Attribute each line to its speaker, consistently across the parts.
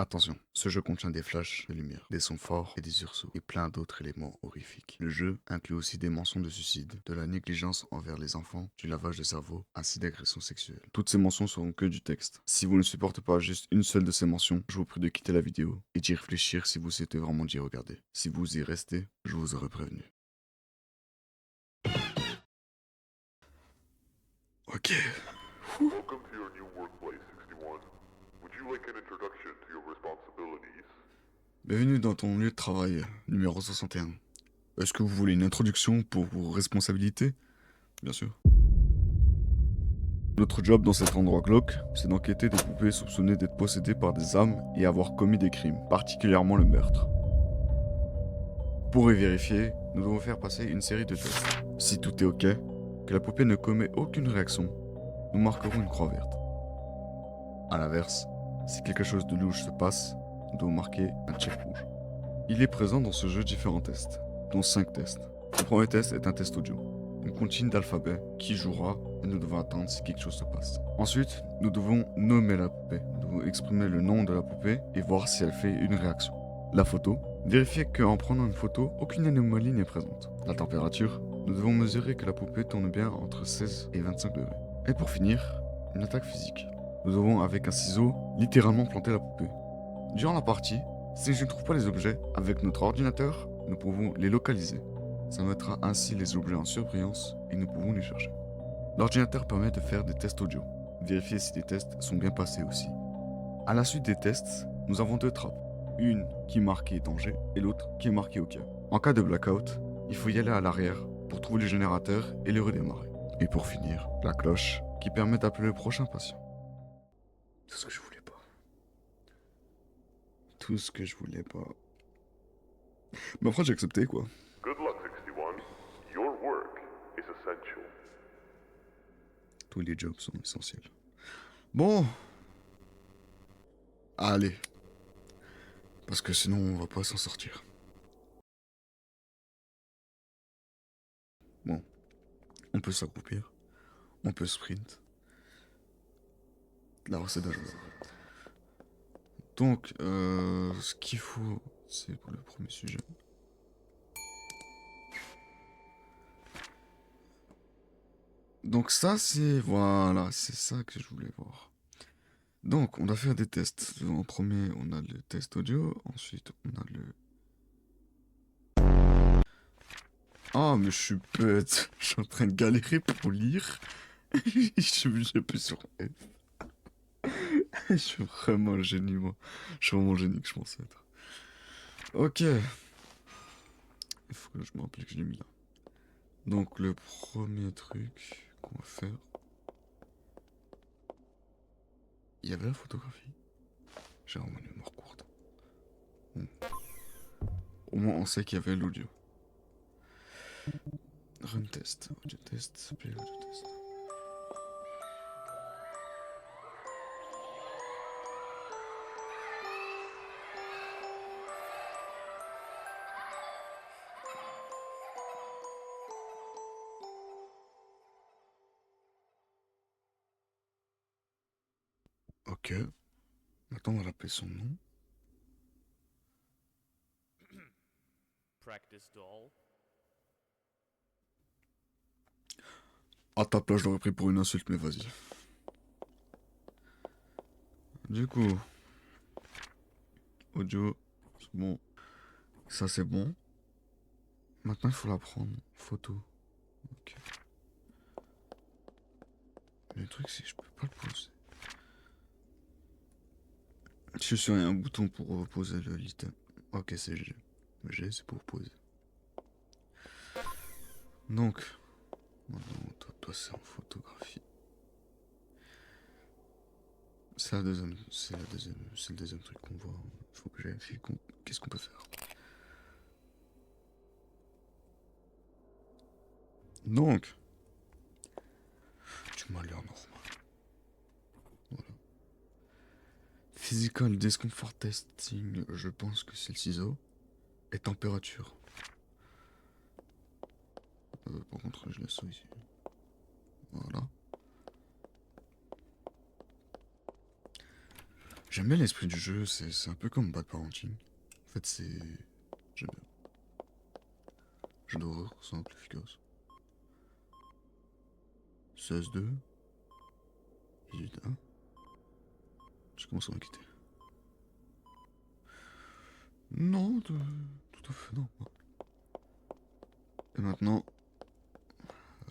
Speaker 1: Attention, ce jeu contient des flashs de lumière, des sons forts et des sursauts, et plein d'autres éléments horrifiques. Le jeu inclut aussi des mentions de suicide, de la négligence envers les enfants, du lavage de cerveau, ainsi d'agressions sexuelles. Toutes ces mentions seront que du texte. Si vous ne supportez pas juste une seule de ces mentions, je vous prie de quitter la vidéo et d'y réfléchir si vous souhaitez vraiment d'y regarder. Si vous y restez, je vous aurai prévenu. Ok.
Speaker 2: Welcome to your new workplace, 61. Would you like an introduction to your responsibilities?
Speaker 1: Bienvenue dans ton lieu de travail, numéro 61. Est-ce que vous voulez une introduction pour vos responsabilités? Bien sûr. Notre job dans cet endroit glauque, c'est d'enquêter des poupées soupçonnées d'être possédées par des âmes et avoir commis des crimes, particulièrement le meurtre. Pour y vérifier, nous devons faire passer une série de tests. Si tout est ok, que la poupée ne commet aucune réaction, nous marquerons une croix verte. A l'inverse, si quelque chose de louche se passe, nous devons marquer un check rouge. Il est présent dans ce jeu différents tests, dont 5 tests. Le premier test est un test audio, une comptine d'alphabet qui jouera et nous devons attendre si quelque chose se passe. Ensuite, nous devons nommer la poupée. Nous devons exprimer le nom de la poupée et voir si elle fait une réaction. La photo, vérifier qu'en prenant une photo, aucune anomalie n'est présente. La température, nous devons mesurer que la poupée tourne bien entre 16 et 25 degrés. Et pour finir, une attaque physique. Nous devons avec un ciseau littéralement planter la poupée. Durant la partie, si je ne trouve pas les objets, avec notre ordinateur, nous pouvons les localiser. Ça mettra ainsi les objets en surbrillance et nous pouvons les chercher. L'ordinateur permet de faire des tests audio, vérifier si les tests sont bien passés aussi. À la suite des tests, nous avons 2 trappes, une qui est marquée danger et l'autre qui est marquée OK. En cas de blackout, il faut y aller à l'arrière pour trouver le générateur et le redémarrer. Et pour finir, la cloche qui permet d'appeler le prochain patient. Tout ce que je voulais pas. Tout ce que je voulais pas. Mais après j'ai accepté quoi.
Speaker 2: Good luck, 61. Your work is essential.
Speaker 1: Tous les jobs sont essentiels. Bon. Allez. Parce que sinon on va pas s'en sortir. Bon. On peut s'accroupir. On peut sprint. La recette d'un joueur. Donc, ce qu'il faut, c'est pour le premier sujet. Donc ça, c'est... Voilà, c'est ça que je voulais voir. Donc, on va faire des tests. En premier, on a le test audio. Ensuite, on a le... Ah, mais je suis bête. Je suis en train de galérer pour lire. J'appuie sur F. Je suis vraiment un génie, moi. Je suis vraiment un génie que je pensais être. Ok. Il faut que je me rappelle que je l'ai mis là. Donc, le premier truc qu'on va faire... Il y avait la photographie. J'ai vraiment une mémoire courte. Bon. Au moins, on sait qu'il y avait l'audio. Run test, audio test, play audio test. Ok. Maintenant, on va l'appeler son nom.
Speaker 3: Practice doll.
Speaker 1: À ta place, je l'aurais pris pour une insulte, mais vas-y. Du coup, audio, c'est bon. Ça, c'est bon. Maintenant, il faut la prendre. Photo. Ok. Mais le truc, c'est que je peux pas le poser. Je suis sûr, il y a un bouton pour poser l'item. Ok, c'est G. G, c'est pour poser. Donc, maintenant, on doit passer en photographie. C'est le deuxième truc qu'on voit. Il faut que j'aille. Qu'est-ce qu'on peut faire? Donc, tu m'as l'air normal. Voilà. Physical discomfort testing, je pense que c'est le ciseau. Et température. Par contre, je laisse ça ici. Voilà. J'aime bien l'esprit du jeu, c'est un peu comme Bad Parenting. En fait, c'est... J'aime bien. Jeu d'horreur, simple, efficace. 16-2. 18-1. Je commence à m'inquiéter. Non, tout à fait normal. Et maintenant,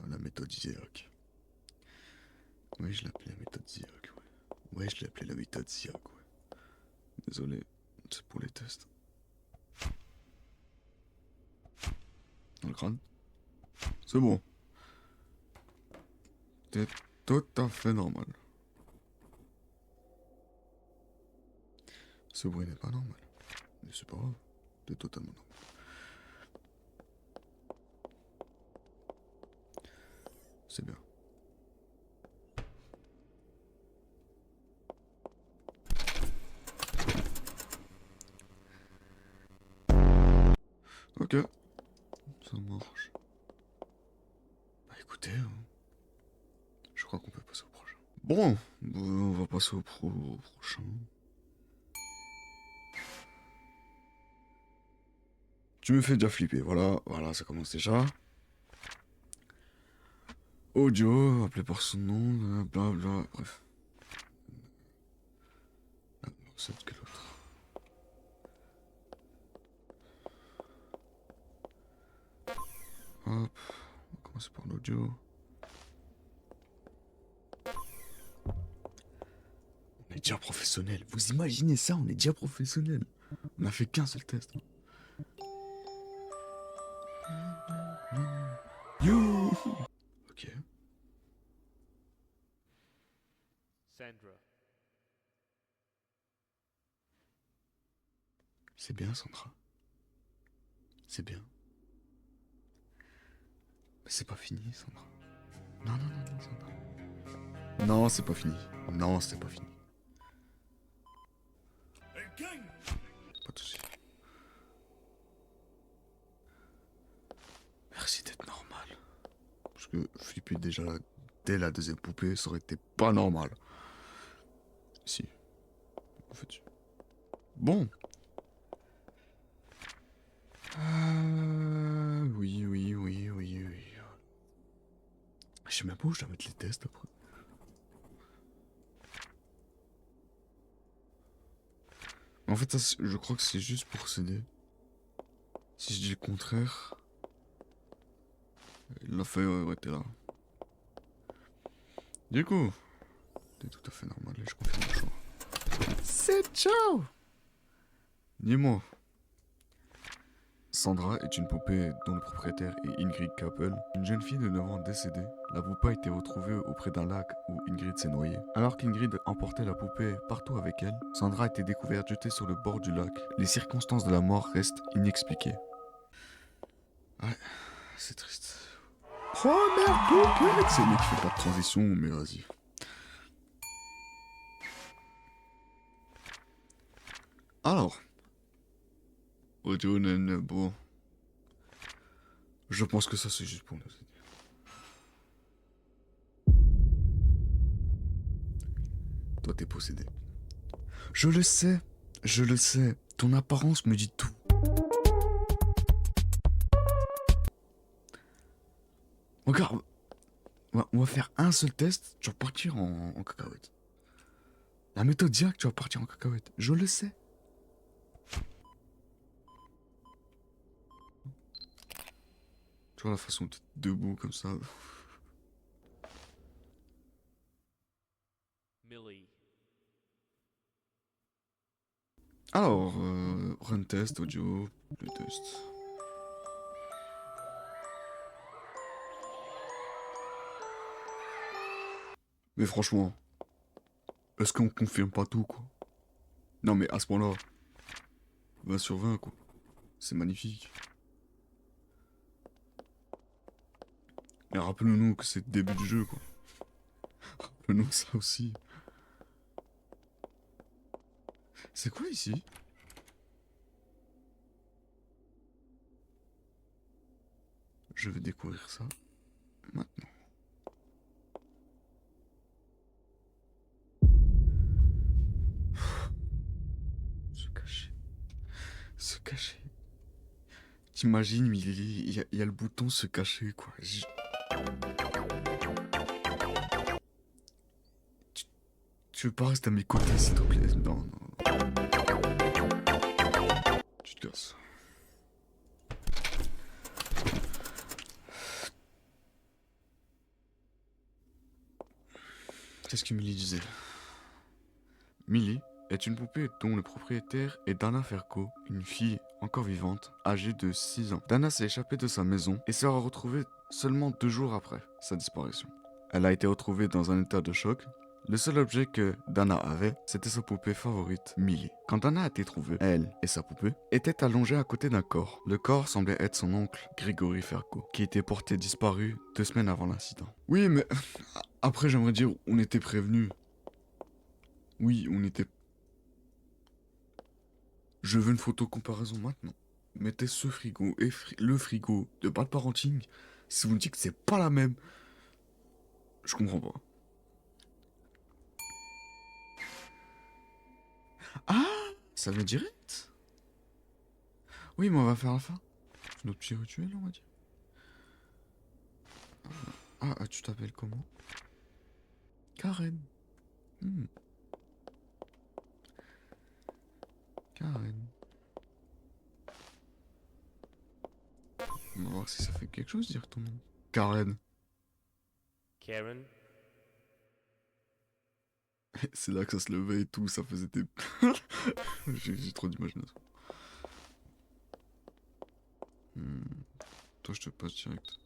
Speaker 1: la méthode Ziak. Oui, je l'appelais la méthode Ziak, ouais. Ouais, je l'ai appelé la méthode Ziak, ouais. Désolé, c'est pour les tests. Dans le crâne. C'est bon. T'es tout à fait normal. Ce bruit n'est pas normal. Mais c'est pas grave. T'es totalement normal. C'est bien. Ok. Ça marche. Bah écoutez, hein, je crois qu'on peut passer au prochain. Bon, on va passer au prochain. Tu me fais déjà flipper, voilà, ça commence déjà. Audio, appelé par son nom, blablabla, bref. Ah, non, c'est quel autre? Hop, on va commencer par l'audio. On est déjà professionnel. Vous imaginez ça, on est déjà professionnel. On a fait qu'un seul test. You. Ok.
Speaker 3: Sandra.
Speaker 1: C'est bien, Sandra. C'est bien. Mais c'est pas fini, Sandra. Non, non, non, non, Sandra. Non, c'est pas fini. Non, c'est pas fini. Pas de soucis. Merci d'être normal. Parce que flipper déjà dès la deuxième poupée, ça aurait été pas normal. Si. En fait, si. Bon. Oui, oui, oui, oui, oui. Je sais même pas où je dois mettre les tests après. En fait, ça, je crois que c'est juste pour s'aider. Si je dis le contraire, la feuille aurait été là. Du coup, c'est tout à fait normal et je confirme le choix. C'est ciao. Dis-moi. Sandra est une poupée dont le propriétaire est Ingrid Kappel, une jeune fille de 9 ans décédée. La poupée a été retrouvée auprès d'un lac où Ingrid s'est noyée. Alors qu'Ingrid emportait la poupée partout avec elle, Sandra a été découverte jetée sur le bord du lac. Les circonstances de la mort restent inexpliquées. Ouais, c'est triste. Première poupée. C'est le mec qui fait pas de transition, mais vas-y. Alors, audio, bon. Je pense que ça c'est juste pour nous aider. Toi t'es possédé. Je le sais, je le sais. Ton apparence me dit tout. Regarde, on va faire un seul test, tu vas partir en cacahuète. La méthode Diac, tu vas partir en cacahuète. Je le sais. Tu vois la façon de debout comme ça.
Speaker 3: Millie.
Speaker 1: Alors, run test, audio, le test. Mais franchement, est-ce qu'on confirme pas tout, quoi? Non mais à ce point-là, 20 sur 20, quoi. C'est magnifique. Et rappelons-nous que c'est le début du jeu, quoi. Rappelons-nous ça aussi. C'est quoi ici? Je vais découvrir ça maintenant. cacher. T'imagines, il y a le bouton se cacher, quoi. Tu veux pas rester à mes côtés, s'il te plaît? Non, non. Tu te casses. Qu'est-ce que Millie disait? Millie est une poupée dont le propriétaire est Dana Ferko, une fille encore vivante, âgée de 6 ans. Dana s'est échappée de sa maison et sera retrouvée seulement 2 jours après sa disparition. Elle a été retrouvée dans un état de choc. Le seul objet que Dana avait, c'était sa poupée favorite, Millie. Quand Dana a été trouvée, elle et sa poupée étaient allongées à côté d'un corps. Le corps semblait être son oncle, Grégory Ferko, qui était porté disparu 2 semaines avant l'incident. Oui, mais après j'aimerais dire, on était prévenus. Oui, on était... Je veux une photo comparaison maintenant. Mettez ce frigo et le frigo de Bad Parenting. Si vous me dites que c'est pas la même, je comprends pas. Ah, ça vient direct. Oui, mais on va faire la fin. Notre petit rituel, on va dire. Tu t'appelles comment? Karen. Karen. On va voir si ça fait quelque chose dire ton nom. Karen.
Speaker 3: Karen.
Speaker 1: C'est là que ça se levait et tout, ça faisait des... J'ai trop d'imagination. Toi, je te passe direct.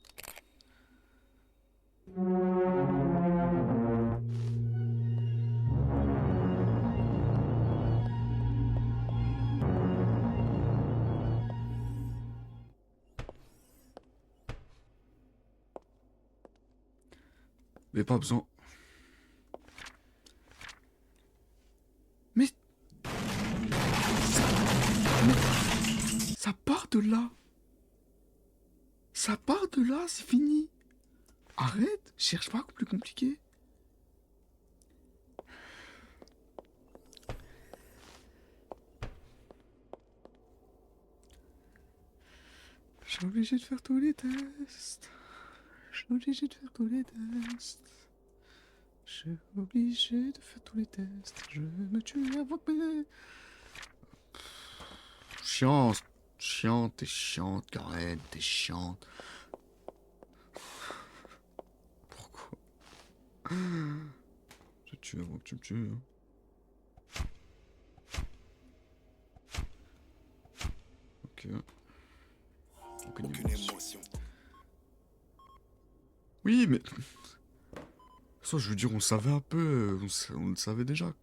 Speaker 1: Mais pas besoin. Mais... Ça part de là. Ça part de là, c'est fini. Arrête, cherche pas plus compliqué. Je suis obligé de faire tous les tests. Je suis obligé de faire tous les tests. Je suis obligé de faire tous les tests. Je me tue avant que... Chiante, t'es chiante, Karen, t'es chiante. Pourquoi? Je te tue avant que tu me tues. Hein. Ok. Aucune émotion. Oui, mais... Ça, je veux dire, on savait un peu, on le savait déjà.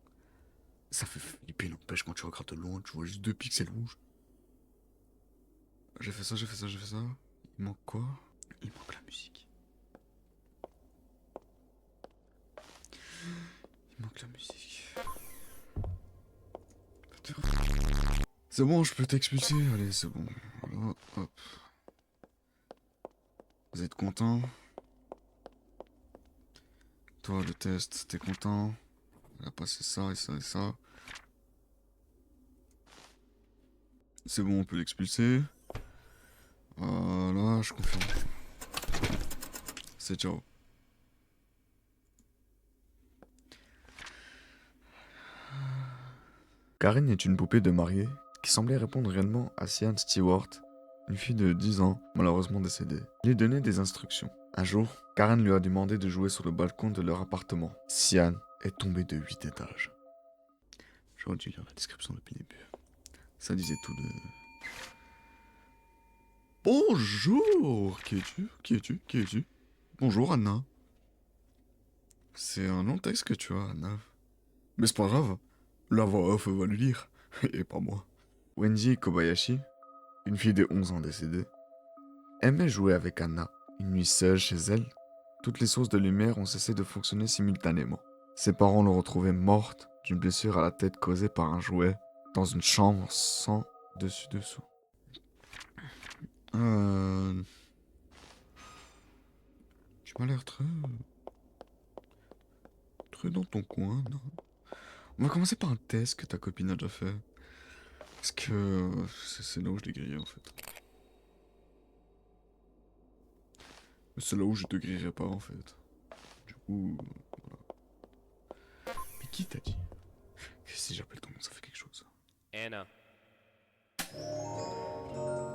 Speaker 1: Ça fait flipper, n'empêche, quand tu regardes de loin, tu vois juste 2 pixels rouges. J'ai fait ça, j'ai fait ça, j'ai fait ça. Il manque quoi? Il manque la musique. Il manque la musique. C'est bon, je peux t'expulser. Allez, c'est bon. Voilà, hop. Vous êtes content? Toi, le test, t'es content? On a passé ça et ça et ça. C'est bon, on peut l'expulser. Voilà, je confirme. C'est ciao. Karen est une poupée de mariée qui semblait répondre réellement à Sian Stewart, une fille de 10 ans, malheureusement décédée. Il lui donnait des instructions. Un jour, Karen lui a demandé de jouer sur le balcon de leur appartement. Sian est tombé de 8 étages. J'aurais dû lire la description depuis le début. Ça disait tout de... Bonjour! Qui es-tu? Qui es-tu? Qui es-tu? Bonjour, Anna. C'est un long texte que tu as, Anna. Mais c'est pas grave. La voix off va le lire. Et pas moi. Wendy Kobayashi, une fille de 11 ans décédée, aimait jouer avec Anna. Une nuit seule chez elle, toutes les sources de lumière ont cessé de fonctionner simultanément. Ses parents l'ont retrouvée morte d'une blessure à la tête causée par un jouet dans une chambre sans dessus-dessous. Tu m'as l'air très dans ton coin, non? On va commencer par un test que ta copine a déjà fait. Est-ce que c'est là où je l'ai grillé en fait. Mais c'est là où je te grillerai pas en fait. Du coup, voilà. Mais qui t'a dit? Que si j'appelle ton nom, ça fait quelque chose.
Speaker 3: Anna.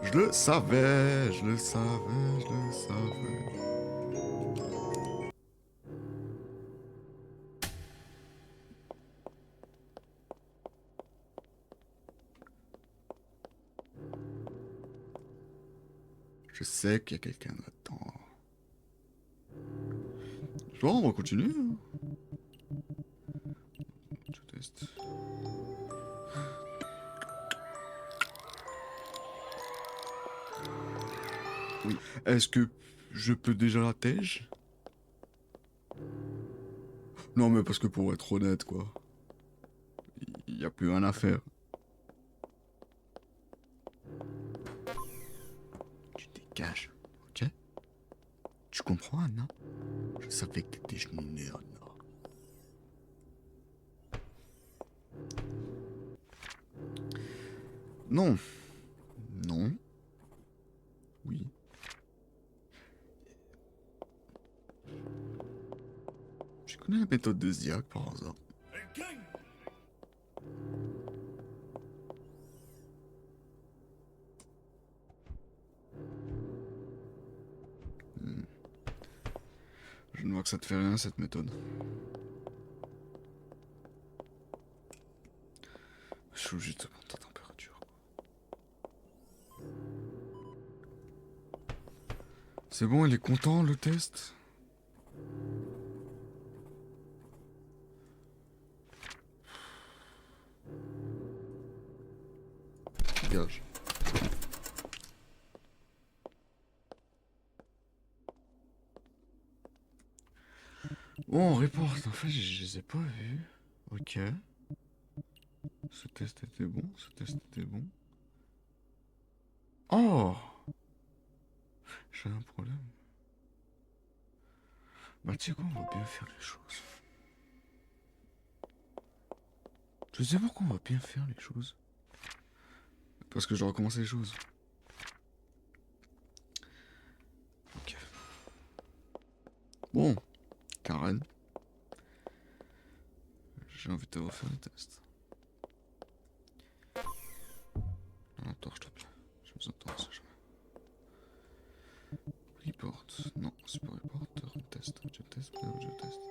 Speaker 1: Je le savais, je le savais, je le savais. Je sais qu'il y a quelqu'un là-dedans. Bon, on va continuer. Hein. Je teste. Oui. Est-ce que je peux déjà la tège? Non, mais parce que pour être honnête, quoi. Il n'y a plus rien à faire. Tu dégages, ok? Tu comprends, Anna? Je savais que t'étais cheminée, Anna. Non. Non. Oui. Je connais la méthode de Ziak par hasard. Je ne vois que ça te fait rien cette méthode. Je suis obligé de te prendre ta température. C'est bon, il est content le test? Dégage. Bon, report. En fait, je les ai pas vus. Ok. Ce test était bon, ce test était bon. Oh! J'ai un problème. Bah, tu sais quoi, on va bien faire les choses. Je sais pourquoi on va bien faire les choses. Parce que je dois recommencer les choses. Ok. Bon, Karen. J'ai envie de te refaire le test. Attends, s'il te plaît. J'ai besoin de toi, on sait jamais. Report. Non, c'est pas report. Retest. Je teste. Je teste.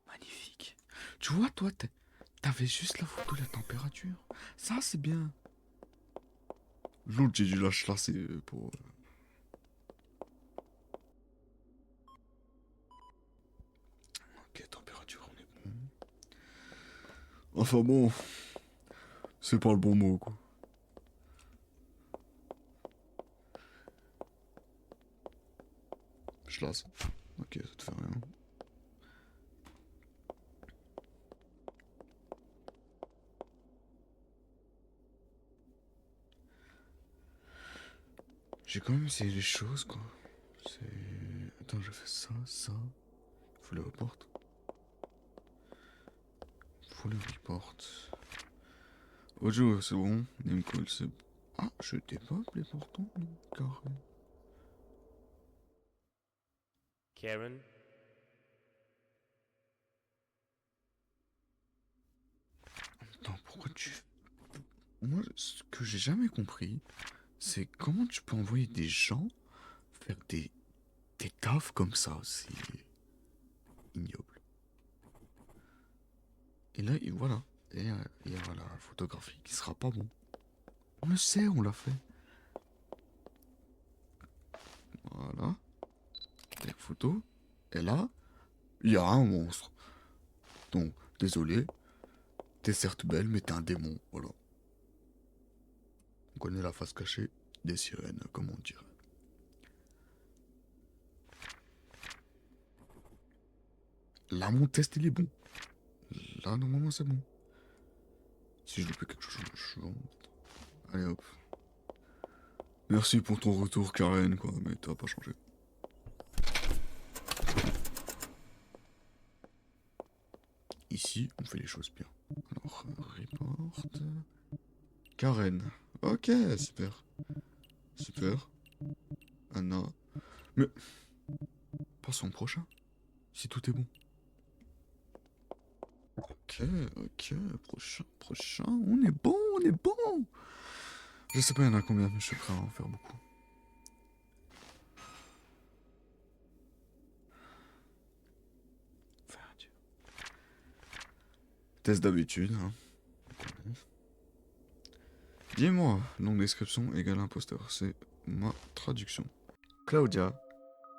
Speaker 1: Magnifique. Tu vois, toi, t'avais juste la photo de la température. Ça, c'est bien. L'autre, j'ai dû lâcher là, c'est pour... Ok, température, on est bon. Enfin bon, c'est pas le bon mot, quoi. Je lasse. Ok, ça te fait rien. J'ai quand même essayé les choses, quoi. C'est... Attends, je fais ça, ça. Faut le report. Faut le report. Ojo, c'est bon. Name call, c'est... Ah, je développe les portons, carré.
Speaker 3: Karen.
Speaker 1: Attends, pourquoi tu... Moi, ce que j'ai jamais compris, c'est comment tu peux envoyer des gens faire des tafs comme ça. C'est ignoble. Et là, et voilà. Et voilà, la photographie qui sera pas bon. On le sait, on l'a fait. Voilà. Et la photo. Et là, il y a un monstre. Donc, désolé. T'es certes belle, mais t'es un démon. Voilà. On connaît la face cachée des sirènes, comme on dirait. Là, mon test, il est bon. Là, normalement, c'est bon. Si je loupais quelque chose, je... Allez hop. Merci pour ton retour, Karen, quoi, mais t'as pas changé. Ici, on fait les choses bien. Alors, report. Karen. Ok, super. Super. Anna. Mais. Passons au prochain. Si tout est bon. Ok, ok. Prochain. On est bon, on est bon. Je sais pas, il y en a combien, mais je suis prêt à en faire beaucoup. Faire Dieu. Test d'habitude, hein. Dis-moi, longue description égale imposteur. C'est ma traduction. Claudia,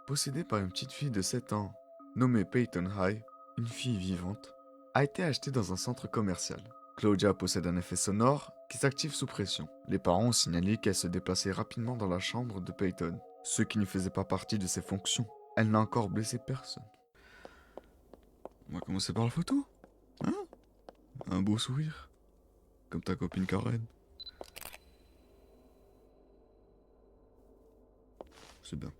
Speaker 1: possédée par une petite fille de 7 ans, nommée Peyton High, une fille vivante, a été achetée dans un centre commercial. Claudia possède un effet sonore qui s'active sous pression. Les parents ont signalé qu'elle se déplaçait rapidement dans la chambre de Peyton, ce qui ne faisait pas partie de ses fonctions. Elle n'a encore blessé personne. On va commencer par la photo. Hein? Un beau sourire. Comme ta copine Karen. C'est bien.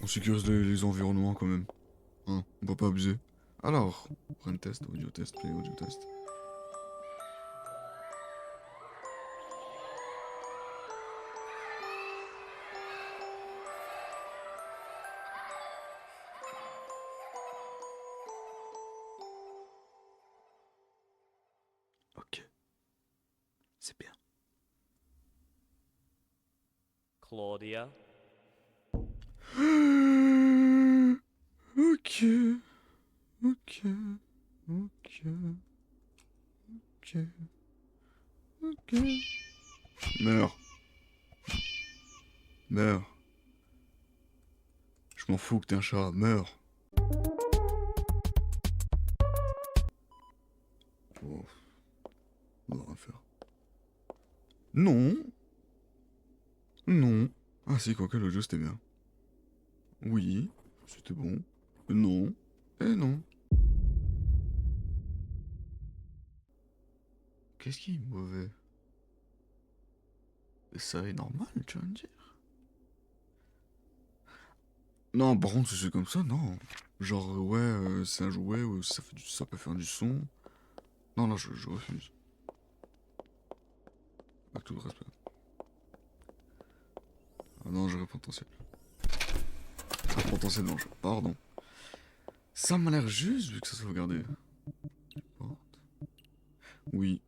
Speaker 1: On sécurise les environnements quand même. Hein, on va pas abuser. Alors, run test, audio test, play audio test. Ok. C'est bien.
Speaker 3: Claudia.
Speaker 1: Ok. Ok. Ok. Ok. Ok. Meurs. Meurs. Je m'en fous que t'es un chat. Meurs. Oh. On va rien faire. Non. Non. Ah si, quoique le jeu c'était bien. Oui. C'était bon. Non. Et non. Qu'est-ce qui est mauvais? Ça est normal, tu vas me dire. Non, par contre, si c'est comme ça, non. Genre, ouais, c'est un jouet, ça peut faire du son. Non, non, je refuse. Avec tout le respect. Ah non, j'aurais potentiel. Ah, potentiel danger, pardon. Ça m'a l'air juste vu que ça sauvegardé. Porte. Oui.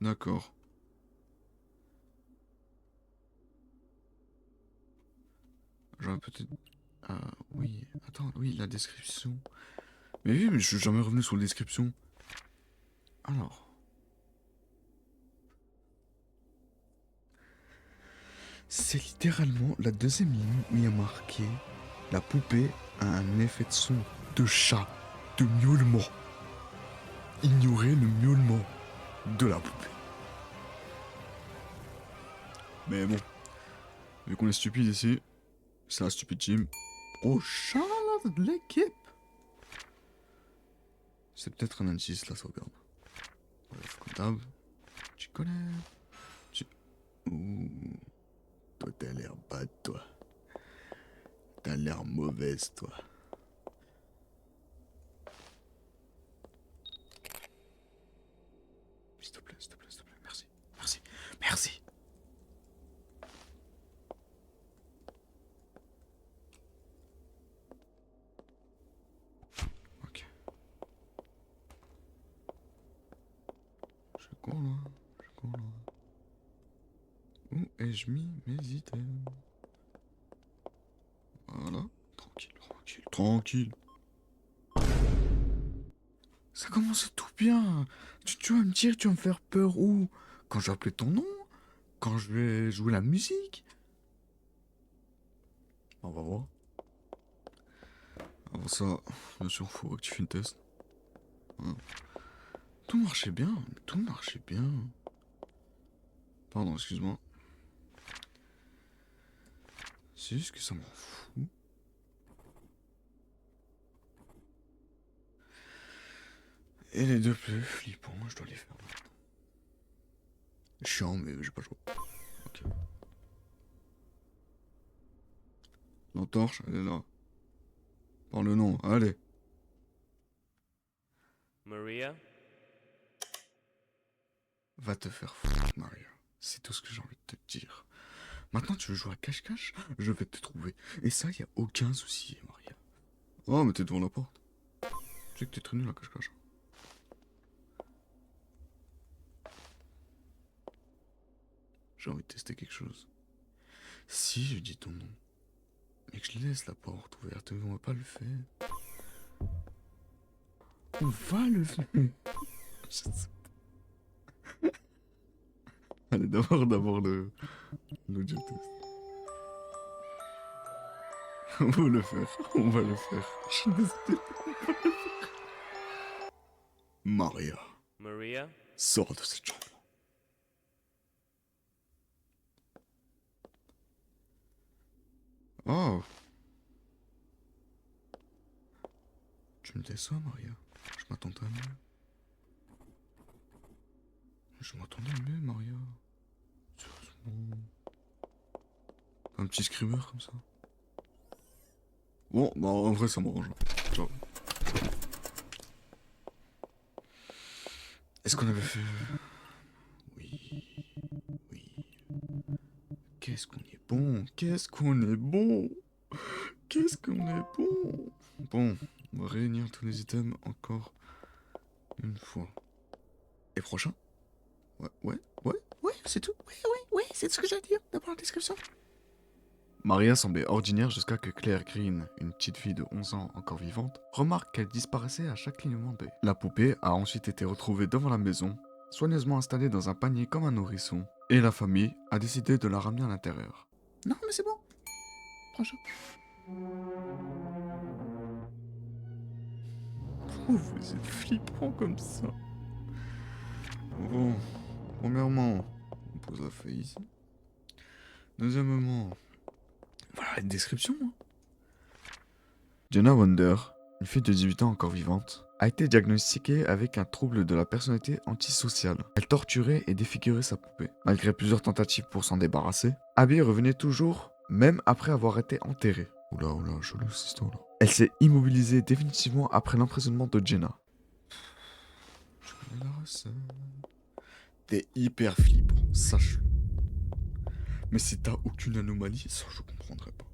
Speaker 1: D'accord. J'aurais peut-être... Ah, oui. Attends, oui, la description. Mais oui, mais je suis jamais revenu sur la description. Alors... C'est littéralement la deuxième ligne où il y a marqué la poupée a un effet de son de chat, de miaulement. Ignorez le miaulement de la poupée. Mais bon, vu qu'on est stupide ici, c'est la stupide team. Oh, chat de l'équipe. C'est peut-être un indice la sauvegarde. Bref, comme d'hab, tu connais. Tu... Ouh, toi t'as l'air bad, toi. T'as l'air mauvaise, toi. S'il te plaît, s'il te plaît, s'il te plaît. Merci, merci, merci. Ok. Je cours loin, je cours loin. Où ai-je mis mes items? Voilà. Tranquille, tranquille, tranquille. Ça commence tout bien. Tu vas me dire, tu vas me faire peur où? Quand je vais appeler ton nom? Quand je vais jouer la musique? On va voir. Avant ça, bien sûr, faut rectifier une test. Hein. Tout marchait bien, tout marchait bien. Pardon, excuse-moi. C'est juste que ça m'en fout. Et les deux plus flippants, je dois les faire maintenant. Chiant, mais j'ai pas le choix. Ok. L'entorche, elle est là. Par le nom, allez.
Speaker 3: Maria,
Speaker 1: Va te faire foutre, Maria. C'est tout ce que j'ai envie de te dire. Maintenant, tu veux jouer à cache-cache? Je vais te trouver. Et ça, y a aucun souci, Maria. Oh, mais t'es devant la porte. Tu sais que t'es très nul à cache-cache. J'ai envie de tester quelque chose. Si je dis ton nom, et que je laisse la porte ouverte, on va pas le faire. On va le faire. Allez, d'abord l'audio test. On va le faire, on va le faire. Je suis désolé. Maria,
Speaker 3: Maria,
Speaker 1: sors de cette chambre. Oh. Tu me déçois, Maria. Je m'attendais à mieux. Je m'attendais à mieux, Maria. Sérieusement. Un petit screamer comme ça. Bon, bah en vrai, ça m'arrange. Ciao. Est-ce qu'on avait fait... Oui, oui. Qu'est-ce qu'on est bon, qu'est-ce qu'on est bon, qu'est-ce qu'on est bon. Bon, on va réunir tous les items encore une fois. Et prochain? Ouais, c'est tout. Ouais, c'est tout ce que j'ai à dire dans la description. Maria semblait ordinaire jusqu'à que Claire Green, une petite fille de 11 ans encore vivante, remarque qu'elle disparaissait à chaque clignement d'œil. La poupée a ensuite été retrouvée devant la maison, soigneusement installée dans un panier comme un nourrisson, et la famille a décidé de la ramener à l'intérieur. Non, mais c'est bon. Franchement. Oh, vous êtes flippant comme ça. Bon, premièrement, on pose la feuille ici. Deuxièmement, voilà une description. Jenna Wonder, une fille de 18 ans encore vivante, a été diagnostiquée avec un trouble de la personnalité antisociale. Elle torturait et défigurait sa poupée. Malgré plusieurs tentatives pour s'en débarrasser, Abby revenait toujours, même après avoir été enterrée. Oula, chelou cette histoire-là. Elle s'est immobilisée définitivement après l'emprisonnement de Jenna. Je connais la recette. T'es hyper flippant, sache-le. Mais si t'as aucune anomalie, ça je comprendrais pas.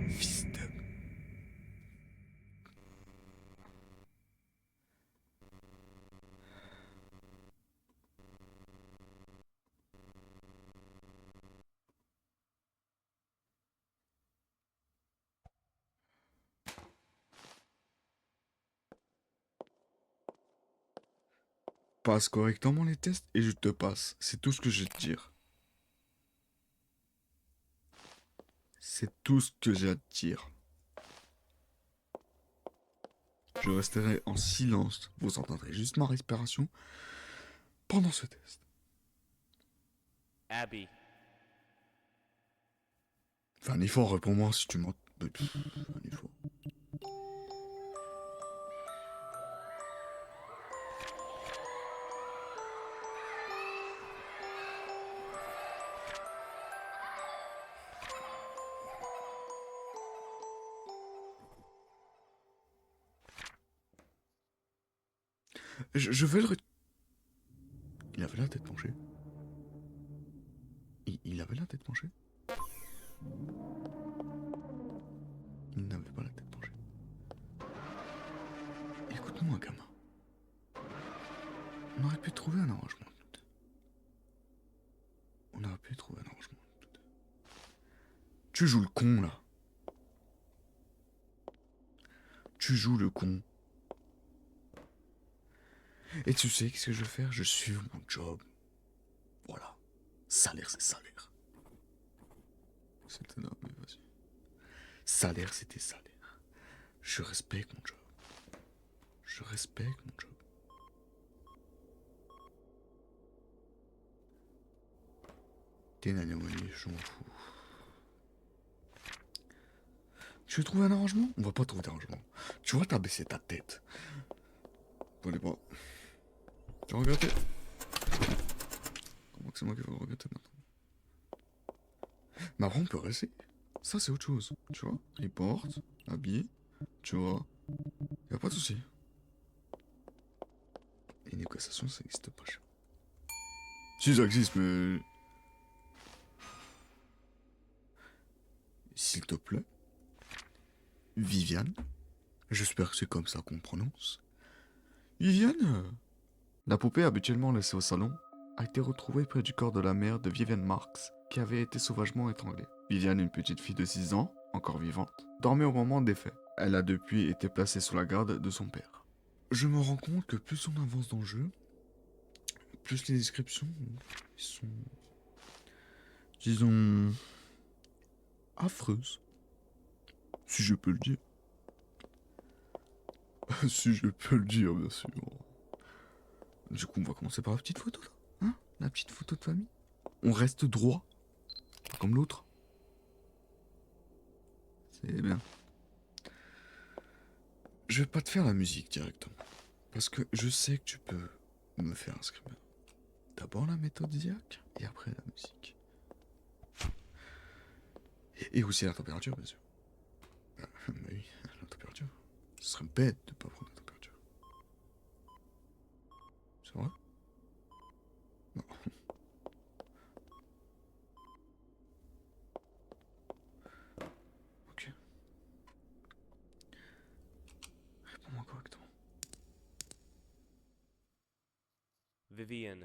Speaker 1: Fils de... Passe correctement les tests et je te passe. C'est tout ce que j'ai à te dire. C'est tout ce que j'ai à te dire. Je resterai en silence. Vous entendrez juste ma respiration pendant ce test.
Speaker 3: Abby,
Speaker 1: Fais un effort, réponds-moi si tu m'entends. Fais un effort. Je vais le... Il avait la tête penchée. Il avait la tête penchée. Il n'avait pas la tête penchée. Écoute-moi, gamin. On aurait pu trouver un arrangement. On aurait pu trouver un arrangement. Tu joues le con, là. Tu joues le con. Et tu sais qu'est-ce que je vais faire? Je suis mon job. Voilà. Salaire, c'est salaire. C'était là, mais vas-y. Salaire, c'était salaire. Je respecte mon job. Je respecte mon job. T'es une anomalie, je m'en fous. Tu veux trouver un arrangement? On va pas trouver d'arrangement. Tu vois, t'as baissé ta tête. Bon, allez, bon. Tu vas regretter. Comment que c'est moi qui vais le regretter maintenant? Mais après, on peut rester. Ça, c'est autre chose. Tu vois? Report, habillé. Tu vois? Y'a pas de souci. Les négociations, ça n'existe pas. Si, ça existe, mais. S'il te plaît. Viviane. J'espère que c'est comme ça qu'on prononce. Viviane. La poupée habituellement laissée au salon a été retrouvée près du corps de la mère de Viviane Marks, qui avait été sauvagement étranglée. Viviane, une petite fille de 6 ans, encore vivante, dormait au moment des faits. Elle a depuis été placée sous la garde de son père. Je me rends compte que plus on avance dans le jeu, plus les descriptions sont, disons, affreuses. Si je peux le dire. Si je peux le dire, bien sûr. Du coup, on va commencer par la petite photo, là. Hein? La petite photo de famille. On reste droit. Comme l'autre. C'est bien. Je vais pas te faire la musique directement. Parce que je sais que tu peux me faire un screamer. D'abord la méthode Ziac et après la musique. Et aussi la température, bien sûr. Bah oui, la température. Ce serait bête de pas prendre la température. C'est vrai? Non. Ok. Réponds-moi correctement.
Speaker 3: Vivian.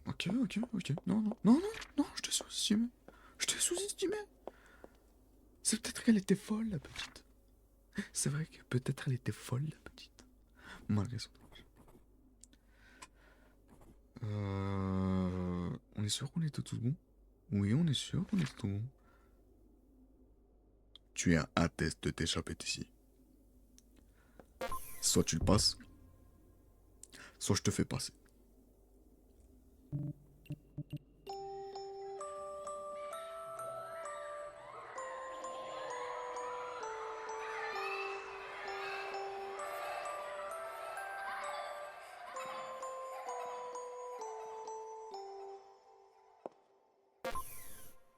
Speaker 1: Ok. Non, je t'ai sous-estimé. Je t'ai sous-estimé. C'est peut-être qu'elle était folle, la petite. C'est vrai que peut-être elle était folle, la petite. Malgré son âge. On est sûr qu'on était tous bons? Oui, on est sûr qu'on était tous bons. Tu as un test de t'échapper d'ici. Soit tu le passes, soit je te fais passer.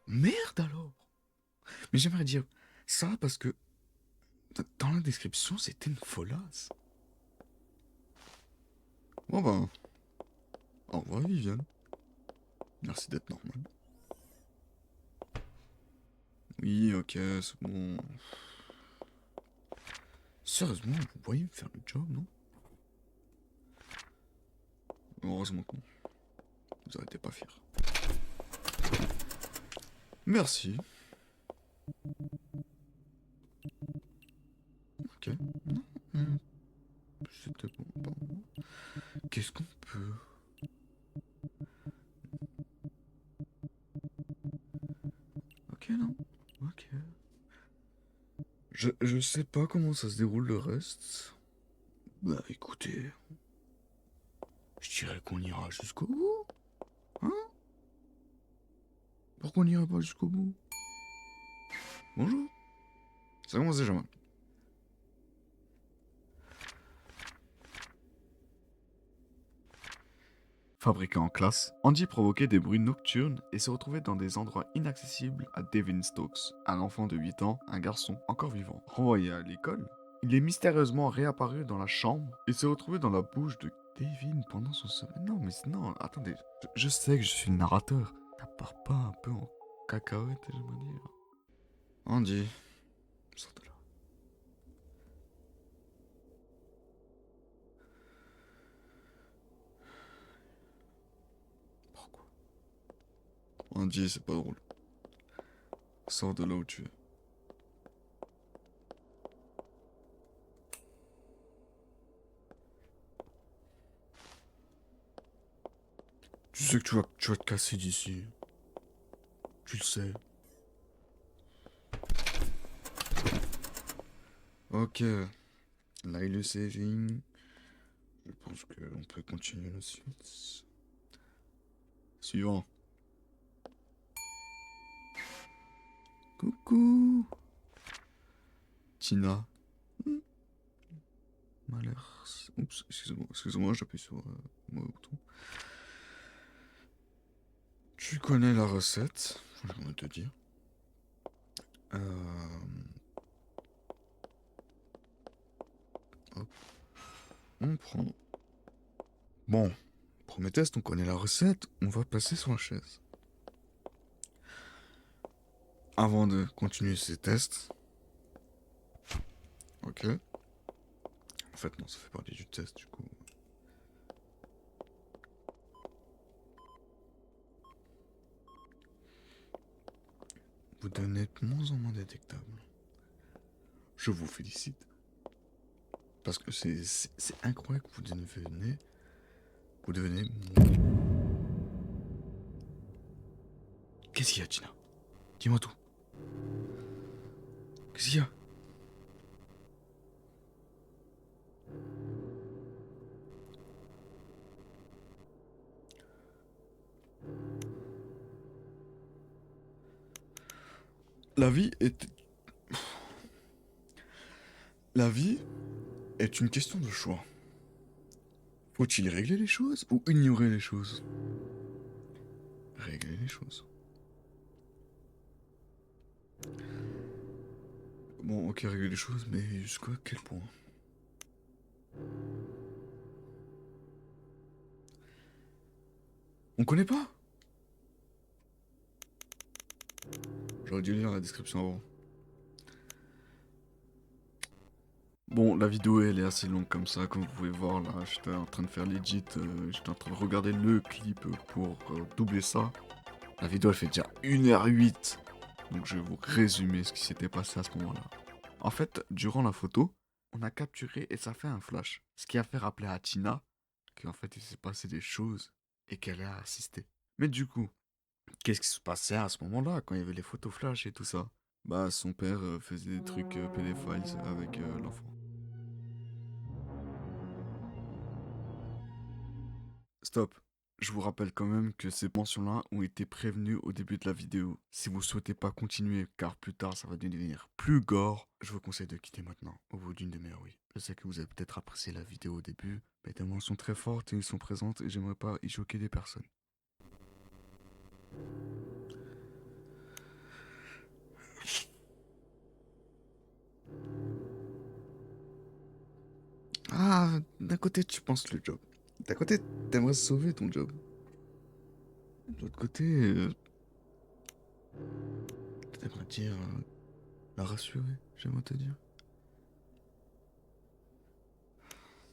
Speaker 1: Merde alors! Mais j'aimerais dire ça parce que dans la description, c'était une folasse. Bon ben, au revoir Viviane. Merci d'être normal. Oui, ok, c'est bon. Sérieusement, vous voyez me faire le job, non? Heureusement que non. Vous n'arrêtez pas fier. Merci. Ok. Non, c'était bon. Bon. Qu'est-ce qu'on peut... Ok, non. Ok. Je sais pas comment ça se déroule le reste. Bah écoutez, je dirais qu'on ira jusqu'au bout. Hein? Pourquoi on n'irait pas jusqu'au bout? Bonjour. Ça commence déjà mal. Fabriqué en classe, Andy provoquait des bruits nocturnes et se retrouvait dans des endroits inaccessibles à Devin Stokes, un enfant de 8 ans, un garçon encore vivant. Renvoyé à l'école, il est mystérieusement réapparu dans la chambre et s'est retrouvé dans la bouche de Devin pendant son sommeil. Non, mais non, attendez, je sais que je suis le narrateur. Ça part pas un peu en cacahuète, je veux dire. Andy, sors de là. Pourquoi? Andy, c'est pas drôle. Sors de là où tu es. Tu sais que tu vas te casser d'ici. Tu le sais. Ok. Là, il le saving. Je pense qu'on peut continuer la suite. Suivant. Coucou. Tina. Hmm, m'a l'air... Oups, excusez-moi, j'appuie sur le mauvais bouton. Tu connais la recette, je vais te dire. Hop. On prend... Bon, premier test, on connaît la recette, on va passer sur la chaise. Avant de continuer ces tests... Ok. En fait, non, ça fait partie du test, du coup. Vous devenez de moins en moins détectable. Je vous félicite. Parce que c'est incroyable que vous devenez moins... Qu'est-ce qu'il y a, Tina? Dis-moi tout. Qu'est-ce qu'il y a? La vie est... La vie est une question de choix. Faut-il régler les choses ou ignorer les choses? Régler les choses. Bon, ok, régler les choses, mais jusqu'à quel point? On connaît pas? J'aurais dû lire la description avant. Bon, la vidéo elle est assez longue comme ça, comme vous pouvez voir là, j'étais en train de faire l'edit, j'étais en train de regarder le clip pour doubler ça. La vidéo elle fait déjà 1h08, donc je vais vous résumer ce qui s'était passé à ce moment-là. En fait, durant la photo, on a capturé et ça fait un flash, ce qui a fait rappeler à Tina qu'en fait il s'est passé des choses et qu'elle a assisté. Mais du coup, qu'est-ce qui se passait à ce moment-là quand il y avait les photos flash et tout ça? Bah son père faisait des trucs pédophiles avec l'enfant. Stop. Je vous rappelle quand même que ces mentions-là ont été prévenues au début de la vidéo. Si vous souhaitez pas continuer, car plus tard ça va devenir plus gore, je vous conseille de quitter maintenant, au bout d'une demi-heure, oui. Je sais que vous avez peut-être apprécié la vidéo au début, mais des mentions sont très fortes et ils sont présentes et j'aimerais pas y choquer des personnes. Ah, d'un côté tu penses le job. D'un côté, t'aimerais sauver ton job. De l'autre côté, t'aimerais dire... la rassurer, j'aimerais te dire.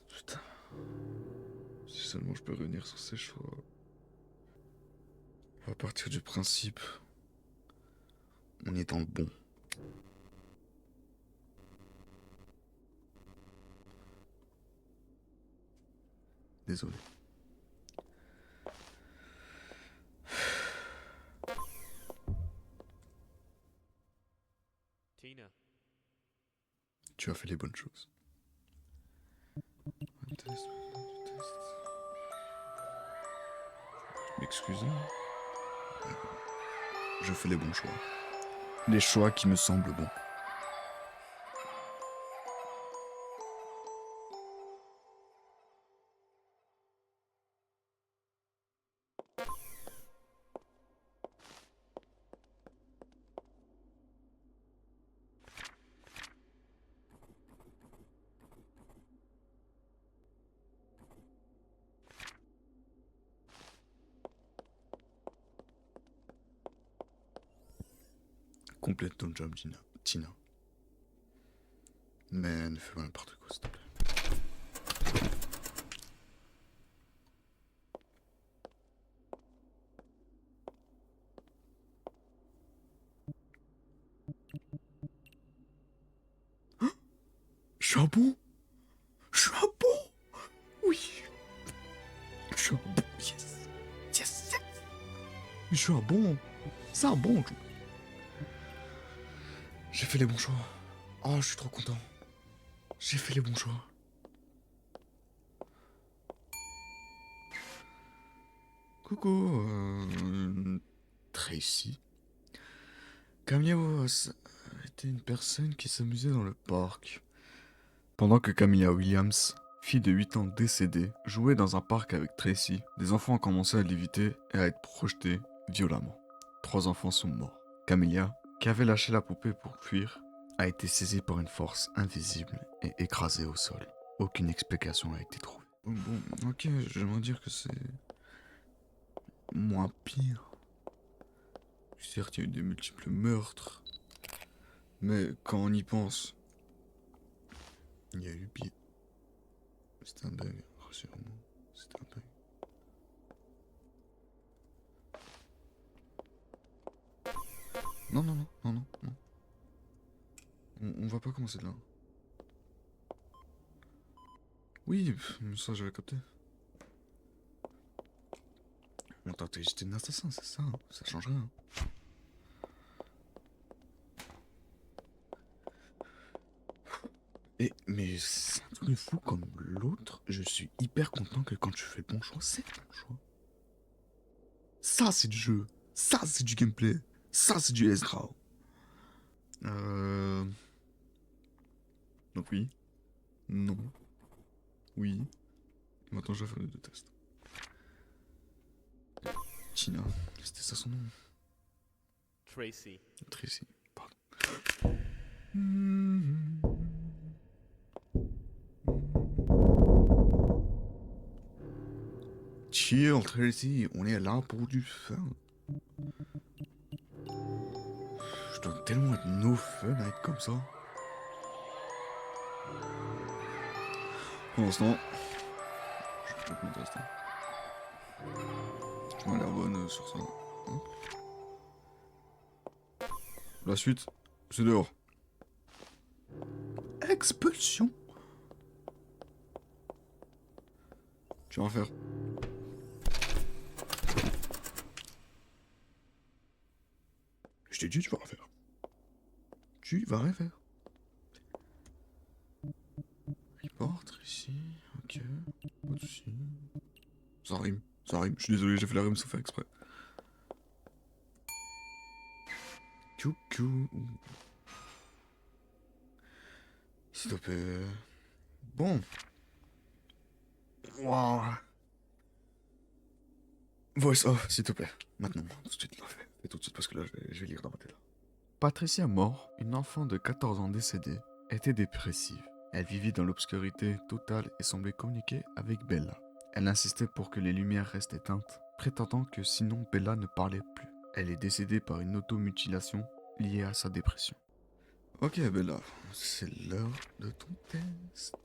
Speaker 1: Putain. Si seulement je peux revenir sur ces choix. On va partir du principe. On est dans le bon. Désolé.
Speaker 3: Tina.
Speaker 1: Tu as fait les bonnes choses. Un test, test. M'excuser. Je fais les bons choix. Les choix qui me semblent bons. Complète ton job, Tina. Mais ne fais pas n'importe quoi, s'il te plaît. Je suis un bon. Je suis un bon. Oui. Je suis un bon. Yes. Yes, yes. Je suis un bon. C'est un bon. J'ai fait les bons choix. Oh, je suis trop content. J'ai fait les bons choix. Coucou, Tracy. Camille C'était une personne qui s'amusait dans le parc. Pendant que Camilla Williams, fille de 8 ans décédée, jouait dans un parc avec Tracy, des enfants ont commencé à l'éviter et à être projetés violemment. 3 enfants sont morts. Camilla, qui avait lâché la poupée pour fuir, a été saisie par une force invisible et écrasée au sol. Aucune explication n'a été trouvée. Bon, ok, j'aimerais dire que c'est moins pire. Certes, il y a eu des multiples meurtres, mais quand on y pense, il y a eu pire. C'était un bug, rassurez-moi, c'était un bug. Non, non, non, non, non, non. On va pas commencer de là. Oui, ça j'avais capté. On t'a j'étais un assassin, c'est ça, hein, ça change rien. Mais c'est un truc de fou comme l'autre, je suis hyper content que quand tu fais le bon choix, c'est le bon choix. Ça c'est du jeu, ça c'est du gameplay, ça c'est du S-Draw. Donc oui, non, oui. Maintenant je vais faire les 2 tests. Tina, c'était ça son nom.
Speaker 3: Tracy.
Speaker 1: Tracy, pardon. Chill, Tracy, on est là pour du fun. Je dois tellement être no fun à être comme ça. Pour l'instant, je vais peut-être m'intéresser. Je m'ai l'air bonne sur ça. Hop. La suite, c'est dehors. Expulsion. Tu vas en faire. Je t'ai dit, tu vas rien faire. Tu vas rien faire. Report ici, ok, pas de soucis. Ça rime, ça rime. Je suis désolé, j'ai fait la rime sans faire exprès. Coucou. S'il te plaît. Bon. Waouh. Voice off, s'il te plaît. Maintenant, tout de suite, là, fais tout de suite parce que là, je vais lire dans ma tête. Là. Patricia Moore, une enfant de 14 ans décédée, était dépressive. Elle vivait dans l'obscurité totale et semblait communiquer avec Bella. Elle insistait pour que les lumières restent éteintes, prétendant que sinon Bella ne parlait plus. Elle est décédée par une automutilation liée à sa dépression. Ok Bella, c'est l'heure de ton test.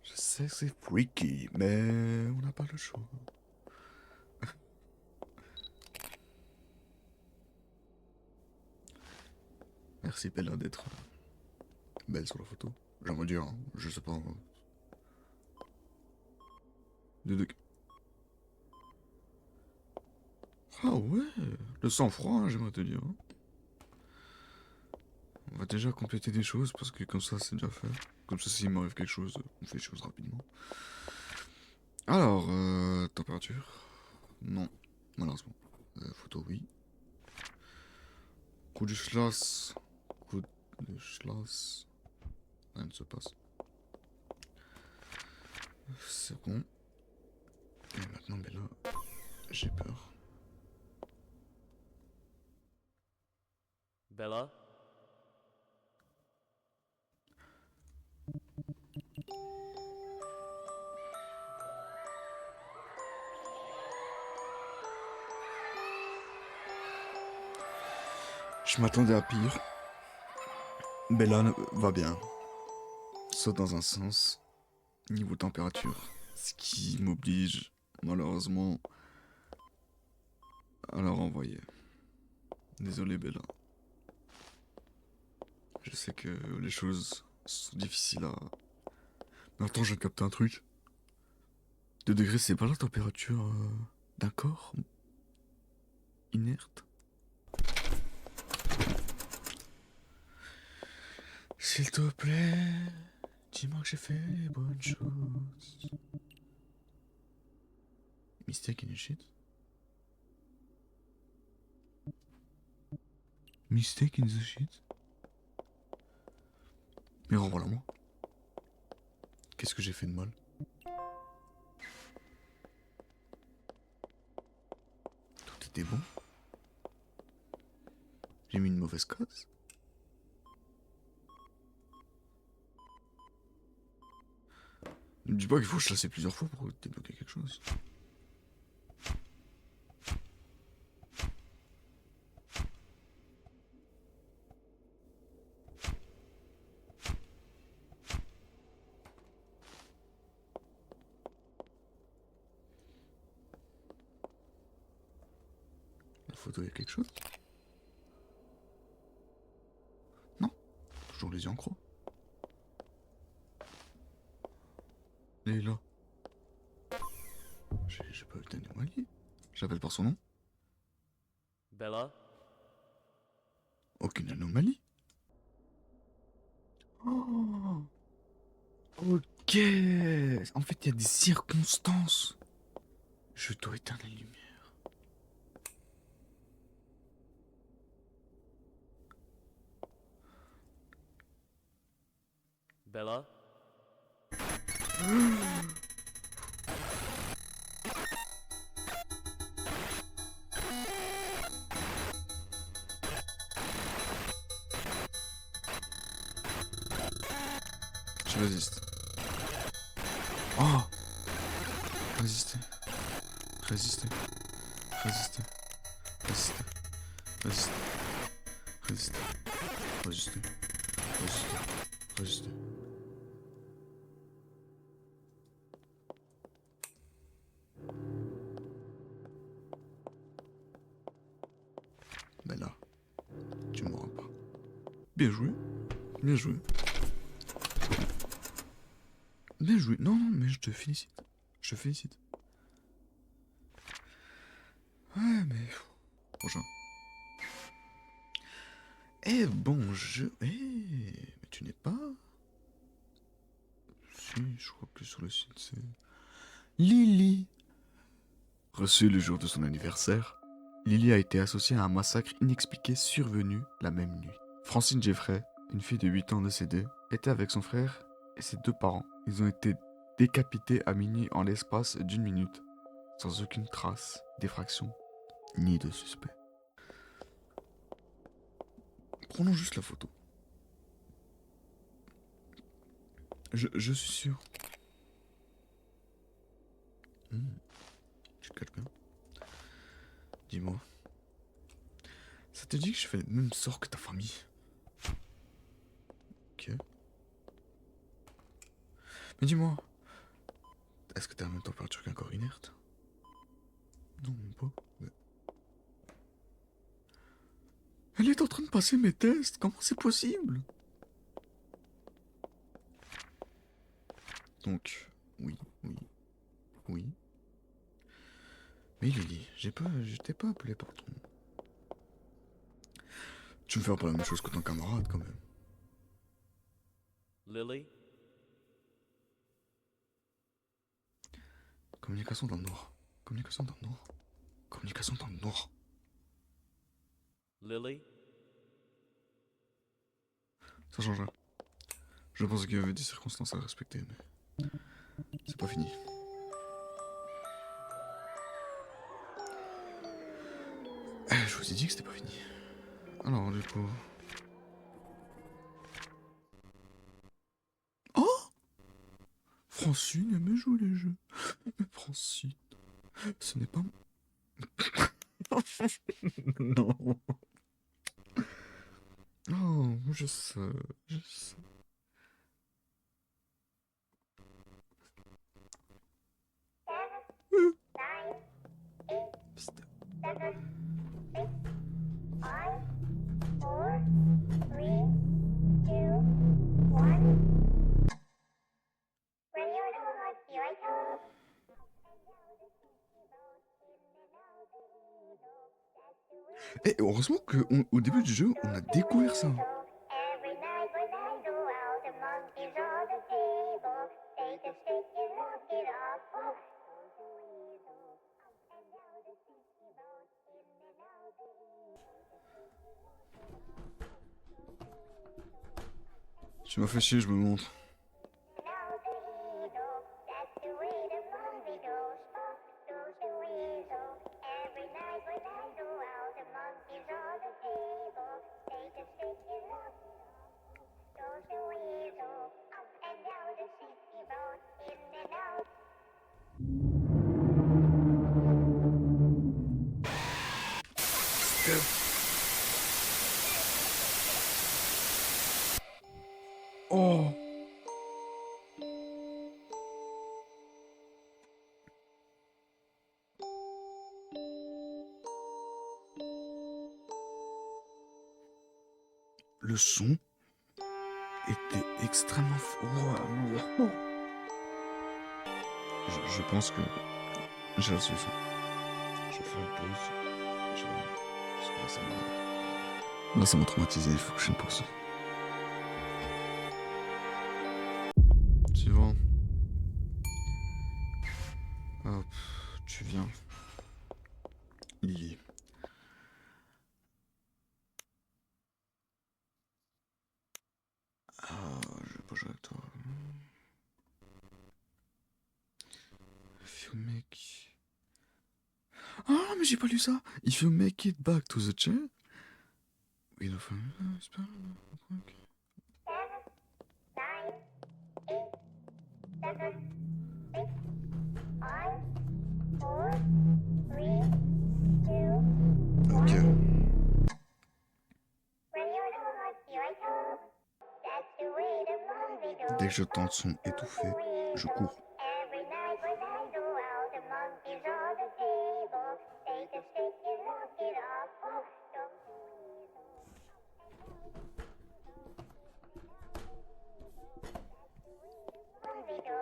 Speaker 1: Je sais que c'est freaky, mais on n'a pas le choix. Merci Bella d'être belle sur la photo. J'aimerais dire, hein, je sais pas. De... Ah ouais, le sang-froid, hein, j'aimerais te dire. Hein. On va déjà compléter des choses parce que comme ça c'est déjà fait. Comme ça s'il m'arrive quelque chose, on fait les choses rapidement. Alors, température. Non, malheureusement. Photo, oui. Coup du Schloss. Coup de Schloss. Rien ne se passe. C'est bon. Et maintenant, Bella, j'ai peur.
Speaker 3: Bella?
Speaker 1: Je m'attendais à pire. Bella va bien. Sauf dans un sens, niveau température. Ce qui m'oblige, malheureusement, à la renvoyer. Désolé Bella. Je sais que les choses sont difficiles à... Mais attends, j'ai capté un truc. 2 degrés, c'est pas la température d'un corps inerte. S'il te plaît, dis-moi que j'ai fait les bonnes choses. Mistake in the shit. Mistake in the shit. Mais renvoie-la moi. Qu'est-ce que j'ai fait de mal? Tout était bon. J'ai mis une mauvaise case. Ne me dis pas qu'il faut chasser plusieurs fois pour débloquer quelque chose. La photo, il y a quelque chose? Non, toujours les yeux en croix. Elle est là. J'ai pas eu d'anomalie. J'appelle par son nom.
Speaker 3: Bella?
Speaker 1: Aucune anomalie. Oh, ok. En fait, il y a des circonstances. Je dois éteindre la lumière.
Speaker 3: Bella?
Speaker 1: Je résiste. Oh! Résister. Résister. Résister. Résister. Résister. Résister. Résister. Résister. Résister. Mais là, tu m'auras pas. Bien joué. Bien joué. Bien joué. Non, non, mais je te félicite. Je te félicite. Ouais, mais... Prochain. Eh, bon jeu. Eh, mais tu n'es pas... Si, je crois que sur le site, c'est... Lily. Reçue le jour de son anniversaire, Lily a été associée à un massacre inexpliqué survenu la même nuit. Francine Jeffrey, une fille de 8 ans décédée, était avec son frère et ses 2 parents. Ils ont été décapités à minuit en l'espace d'1 minute, sans aucune trace d'effraction ni de suspect. Prenons juste la photo. Je suis sûr. Tu te calmes bien. Dis-moi. Ça te dit que je fais le même sort que ta famille? Ok. Mais dis-moi. Est-ce que t'as la même température qu'un corps inerte? Non, même pas. Mais... Elle est en train de passer mes tests. Comment c'est possible? Donc, oui, oui, oui. Mais Lily, je t'ai pas appelé pour ton... Tu me fais pas la même chose que ton camarade, quand même.
Speaker 3: Lily?
Speaker 1: Communication dans le noir. Communication dans le noir. Communication dans le noir.
Speaker 3: Lily?
Speaker 1: Ça changerait. Je pense qu'il y avait des circonstances à respecter, mais... C'est pas fini. Je vous ai dit que c'était pas fini. Alors, du coup... Oh! Francine aimait jouer les jeux. Mais Francine, ce n'est pas... Non. Oh, je sais, je sais. Psst. Et heureusement qu'au début du jeu, on a découvert ça. Tu m'as fait chier, je me montre. Oh! Le son était extrêmement fort. Je pense que j'ai la solution. Je fais une pause. Parce que là, ça m'a traumatisé. Il faut que je fasse une pause. Suivant. Hop, tu viens. Lily. Ah, je vais pas jouer avec toi. If you make... Ah, mais j'ai pas lu ça. If you make it back to the chair... Oui, la fin... Ok. Dès que je tente son étouffé, je cours.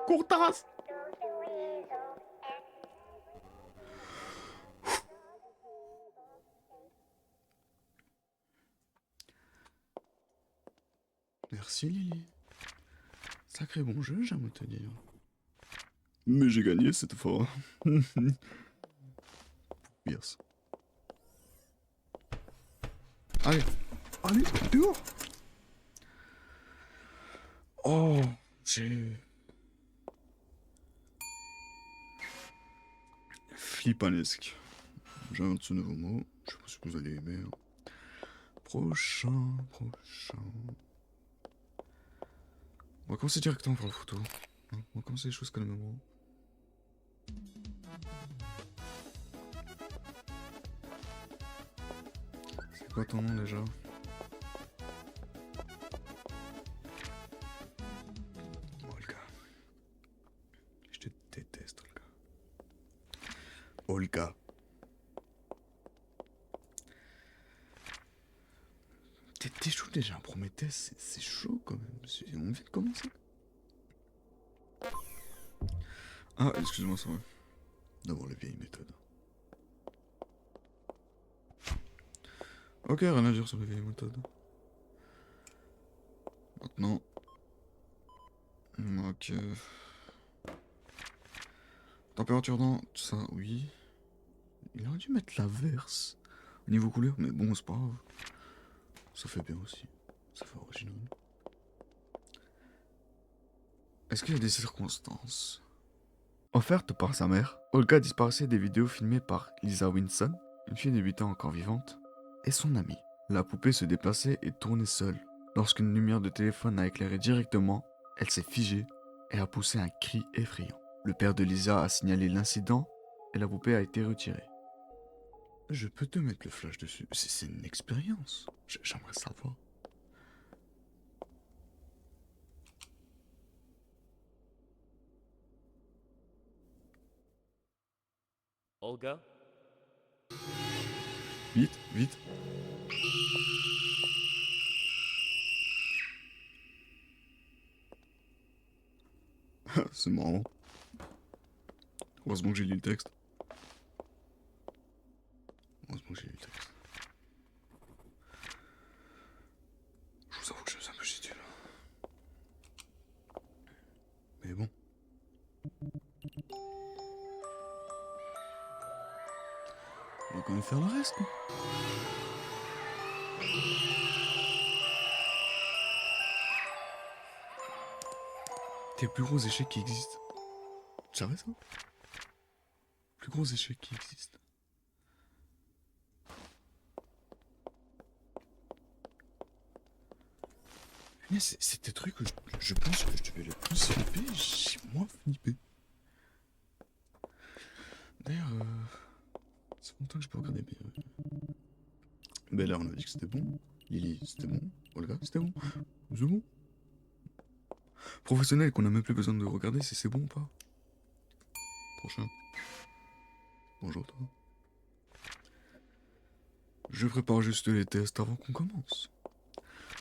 Speaker 1: Courtasse! Merci Lily. Sacré bon jeu, j'aime te dire. Mais j'ai gagné cette fois. Yes. Allez, allez, dehors. Oh, j'ai... Flippanesque. J'invente ce nouveau mot. Je sais pas si vous allez aimer. Prochain. On va commencer directement par la photo. On va commencer les choses calmement. C'est quoi ton nom déjà? Olga. Je te déteste, Olga. Olga. T'es chaud déjà, Prométhée, c'est chaud quand même. On vient de commencer. Ah, excuse-moi, ça va. D'abord les vieilles méthodes. Ok, rien à dire sur les vieilles méthodes. Maintenant. Ok. Température dans tout ça, oui. Il aurait dû mettre l'inverse au niveau couleur, mais bon, c'est pas grave. Ça fait bien aussi. Ça fait original. Est-ce qu'il y a des circonstances offertes par sa mère? Olga disparaissait des vidéos filmées par Lisa Winson, une fille débutant encore vivante, et son amie. La poupée se déplaçait et tournait seule. Lorsqu'une lumière de téléphone a éclairé directement, elle s'est figée et a poussé un cri effrayant. Le père de Lisa a signalé l'incident et la poupée a été retirée. Je peux te mettre le flash dessus. C'est une expérience. J'aimerais savoir.
Speaker 3: Olga?
Speaker 1: Vite, vite. C'est marrant. Heureusement que j'ai lu le texte. Heureusement que j'ai lu le texte. Je vous avoue que je suis un peu chitu là. Mais bon. On va quand même faire le reste, quoi. qui est le plus gros échec qui existe. Tu savais ça? Le plus gros échec qui existe. Mais c'est des trucs que je pense que je devais le plus flipper, j'ai moins flippé. D'ailleurs, c'est longtemps que je peux regarder, mais... Bella, on a dit que c'était bon. Lily, c'était bon. Olga, c'était bon. C'est bon. Professionnel, qu'on a même plus besoin de regarder si c'est bon ou pas. Prochain. Bonjour, toi. Je prépare juste les tests avant qu'on commence.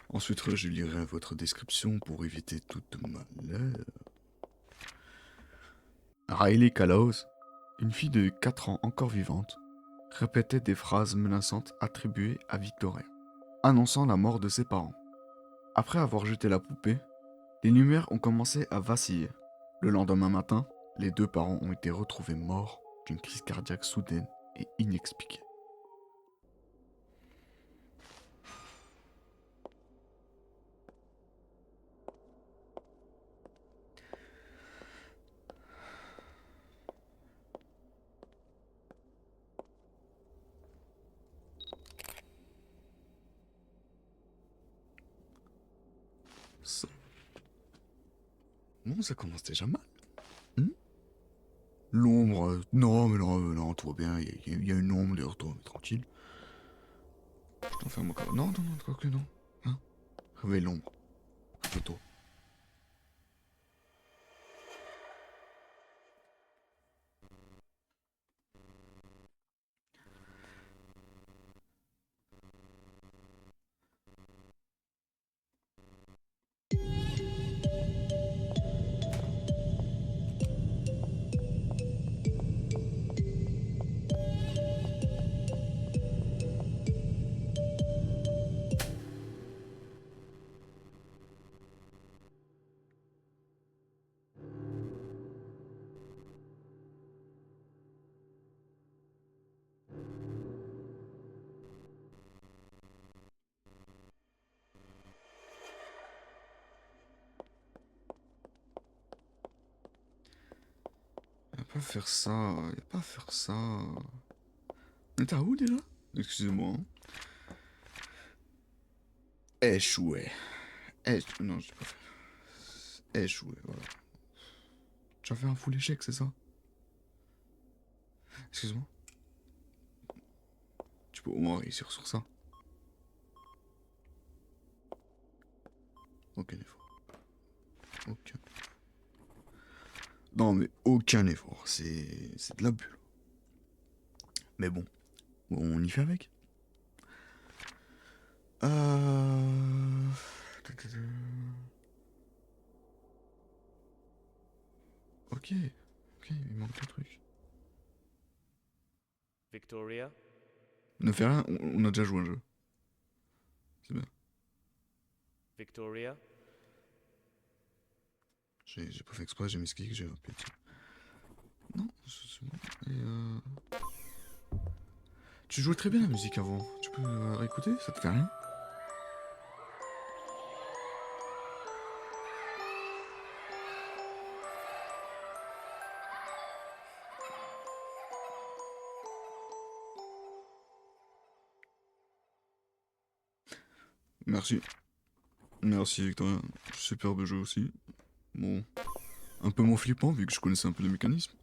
Speaker 1: Ensuite, je lirai votre description pour éviter toute malheur. Riley Callowes, une fille de 4 ans encore vivante, répétait des phrases menaçantes attribuées à Victoria, annonçant la mort de ses parents. Après avoir jeté la poupée, les lumières ont commencé à vaciller. Le lendemain matin, les 2 parents ont été retrouvés morts d'une crise cardiaque soudaine et inexpliquée. Ça... Bon, ça commence déjà mal. L'ombre, non, tout va bien, il y a une ombre derrière toi, mais tranquille. Je t'enferme encore. Non, quoi que non. Hein? Réveille l'ombre. Plutôt. Y'a pas faire ça, y'a pas faire ça. Mais t'as où déjà? Excusez-moi. Hein. Échoué. Non, j'ai pas fait. Échoué, voilà. Tu as fait un full échec, c'est ça? Excuse-moi. Tu peux au moins réussir sur ça. Aucun effort. Aucun. Non, mais aucun effort. C'est de la bulle. Mais bon, on y fait avec. Euh... Ok, il manque un truc.
Speaker 3: Victoria?
Speaker 1: Ne fais rien, on a déjà joué un jeu. C'est bien.
Speaker 3: Victoria?
Speaker 1: J'ai pas fait exprès, j'ai mis ce que j'ai appuyé dessus. Non, c'est bon. Tu jouais très bien la musique avant. Tu peux réécouter, ça te fait rien? Merci. Merci Victoria. Superbe jeu aussi. Bon, un peu moins flippant vu que je connaissais un peu les mécanismes.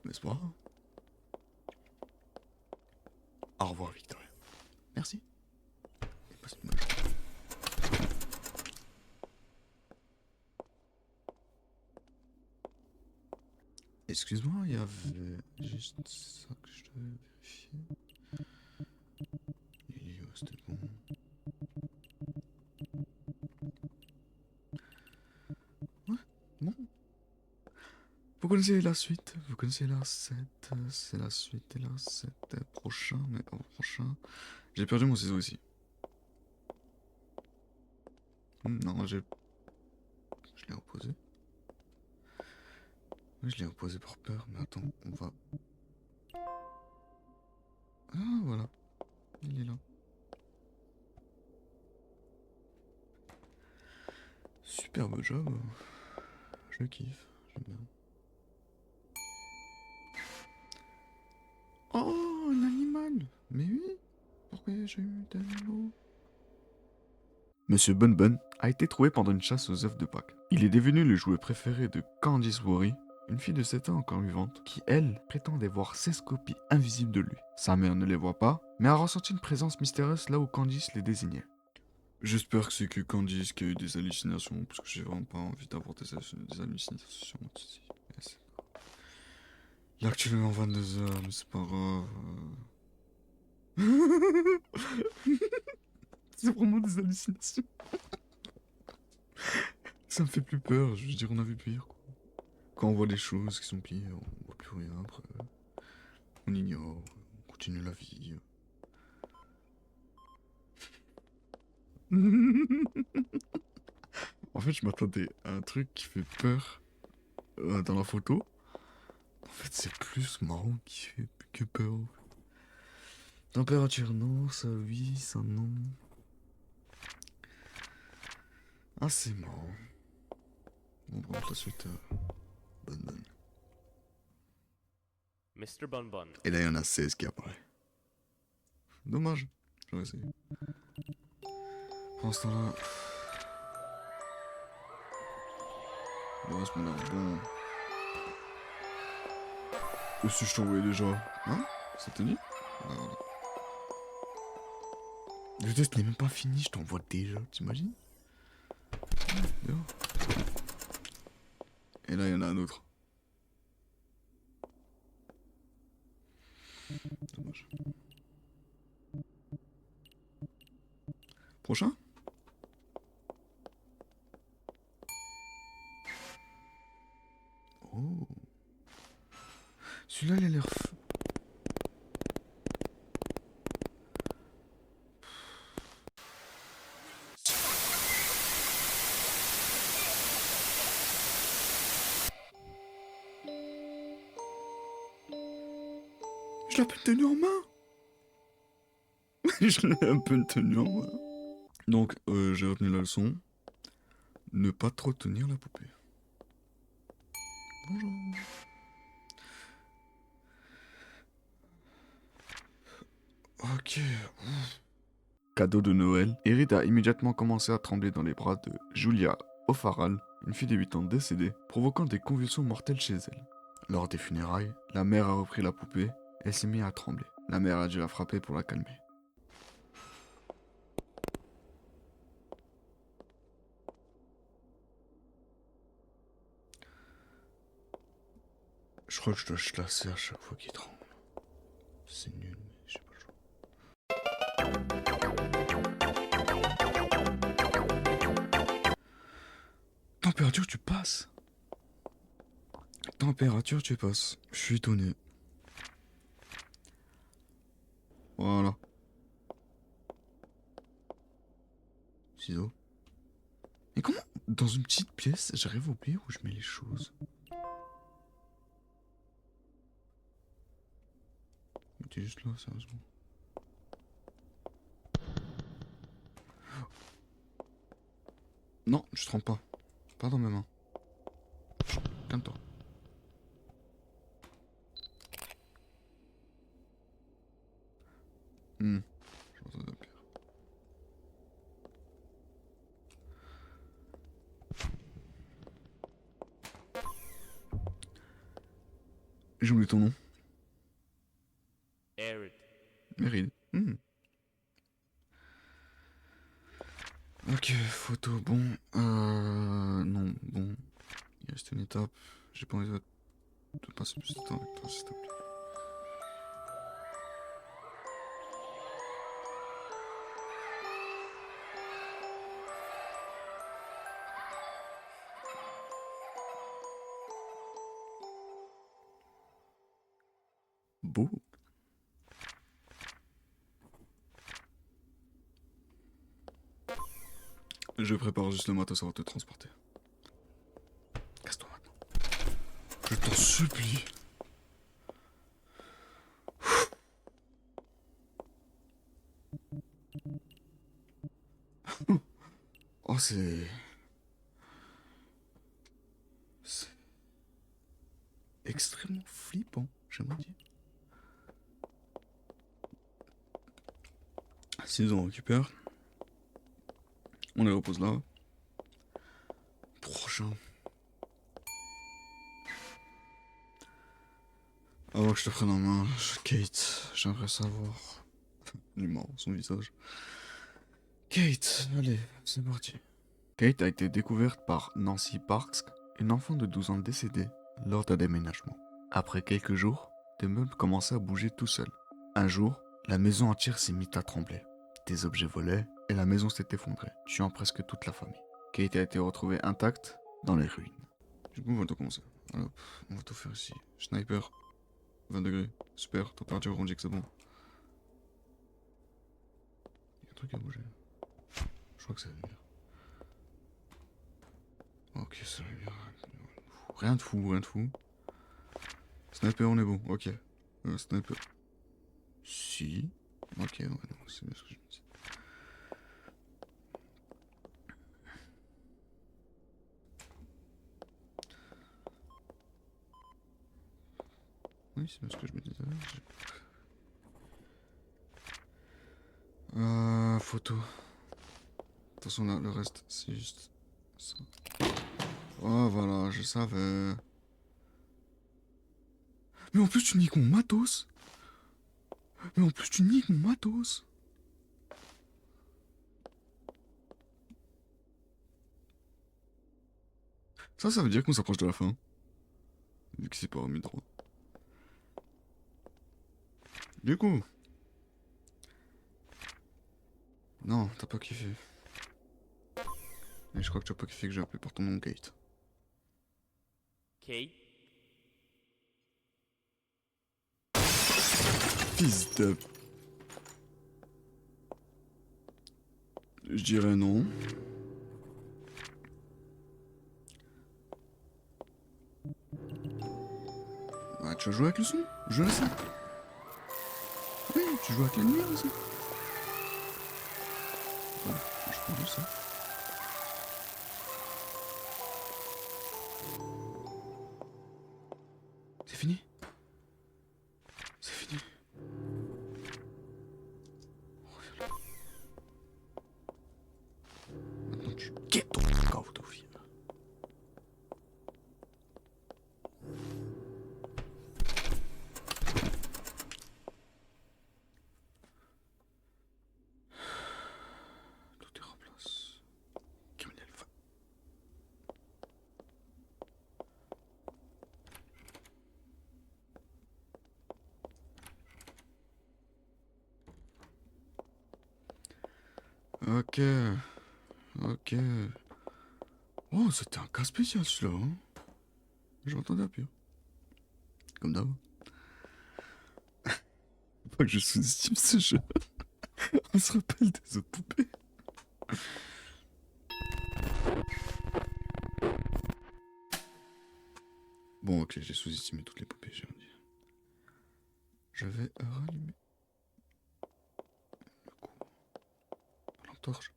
Speaker 1: Mais c'est pas grave. Au revoir Victoria. Merci. Et passe une bonne journée. Excuse-moi, il y avait juste ça que je devais vérifier. Lily, c'était bon. Ouais, bon. Vous connaissez la suite, vous connaissez la 7, c'est la suite et la 7 prochain, mais en prochain. J'ai perdu mon ciseau ici. Non, je l'ai reposé. Oui, je l'ai reposé par peur, mais attends, on va... Ah, voilà. Il est là. Superbe job. Je kiffe, j'aime bien. Oh, un animal. Mais oui. Pourquoi j'ai eu d'animaux? Monsieur Bun Bun a été trouvé pendant une chasse aux œufs de Pâques. Il est devenu le jouet préféré de Candice Worry, une fille de 7 ans encore vivante, qui, elle, prétendait voir 16 copies invisibles de lui. Sa mère ne les voit pas, mais a ressenti une présence mystérieuse là où Candice les désignait. J'espère que c'est que Candice qui a eu des hallucinations, parce que j'ai vraiment pas envie d'avoir des hallucinations. Il est actuellement 22h, mais c'est pas grave. C'est vraiment des hallucinations. Ça me fait plus peur, je veux dire, on a vu pire, quoi. Quand on voit des choses qui sont pires, on voit plus rien après. On ignore, on continue la vie. En fait, je m'attendais à un truc qui fait peur dans la photo. En fait, c'est plus marrant qui fait que peur. Température non, ça oui, ça non. Ah, c'est marrant. On va la suite. Bonne bonne.
Speaker 3: Mr. Bun Bun.
Speaker 1: Et là, il y en a 16 qui apparaissent. Dommage. J'aurais essayé. Pendant ce temps-là. Le reste m'a l'air bon. Et si je t'envoyais déjà? Hein? Ça te dit? Voilà. Le test n'est même pas fini, je t'envoie déjà, t'imagines? Dehors. Et là, il y en a un autre. Dommage. Prochain? Oh. Celui-là, il a l'air fou. Je l'ai à peine tenu en main. Je l'ai à peine tenu en main. Donc, j'ai retenu la leçon. Ne pas trop tenir la poupée. Bonjour. Ok. Cadeau de Noël. Erid a immédiatement commencé à trembler dans les bras de Julia O'Farrell, une fille de 8 ans décédée, provoquant des convulsions mortelles chez elle. Lors des funérailles, la mère a repris la poupée et s'est mise à trembler. La mère a dû la frapper pour la calmer. Je crois que je dois chasser à chaque fois qu'il tremble. C'est nul, mais j'ai pas le choix. Température, tu passes. Température, tu passes. Je suis étonné. Voilà. Ciseaux. Mais comment, dans une petite pièce, j'arrive à oublier où je mets les choses? Mais t'es juste là, sérieusement. Non, je trempe pas. Pas dans mes mains. Calme-toi. Je m'entends de pire. J'ai oublié ton nom.
Speaker 3: Arid.
Speaker 1: Meryl. Ok, photo, bon. Non, bon. Il reste une étape. J'ai pas envie de passer plus de temps avec toi, s'il te plaît. Beau. Je prépare juste le matos avant de te transporter. Casse-toi maintenant. Je t'en supplie. Oh, c'est extrêmement flippant, j'aimerais dire. S'ils on récupère. On les repose là. Prochain. Avant que je te prenne en main, Kate, j'aimerais savoir. Il est marrant, son visage. Kate, allez, c'est parti. Kate a été découverte par Nancy Parks, une enfant de 12 ans décédée lors d'un déménagement. Après quelques jours, des meubles commençaient à bouger tout seuls. Un jour, la maison entière s'est mise à trembler. Des objets volaient et la maison s'est effondrée, tuant presque toute la famille. Kate a été retrouvée intacte dans les ruines. Du coup, on va tout commencer. Alors, on va tout faire ici. Sniper, 20 degrés, super, température, on dit que c'est bon. Il y a un truc à bouger. Je crois que c'est la lumière. Ok, c'est la lumière. Rien de fou, rien de fou. Sniper, on est bon, ok. Sniper. Si. Ok, ouais, non, c'est bien ce que je me dis. Oui, c'est bien ce que je me disais. Photo. De toute façon, là, le reste, c'est juste ça. Oh, voilà, je savais. Mais en plus, tu niques mon matos. Mais en plus, tu niques mon matos. Ça veut dire qu'on s'approche de la fin. Vu que c'est pas remis droit. Du coup. Non, t'as pas kiffé. Et je crois que tu as pas kiffé que j'ai appelé par ton nom Kate.
Speaker 3: Kate.
Speaker 1: Fils de... Je dirais non. Bah, tu vas jouer avec le son. Je le sais. Oui, tu joues avec la lumière aussi. Bon, je prends juste ça. C'est fini. C'est fini. Reviens là. Maintenant tu quittes ton corps de vie. Tout est en place. Criminel va. Ok. Ok. Oh, c'était un cas spécial celui-là, hein. Je m'entendais à pire. Comme d'hab. Pas que je sous-estime ce jeu. On se rappelle des autres poupées. Bon, ok, j'ai sous-estimé toutes les poupées, j'ai rien dit. Je vais rallumer le coup. L'entorche.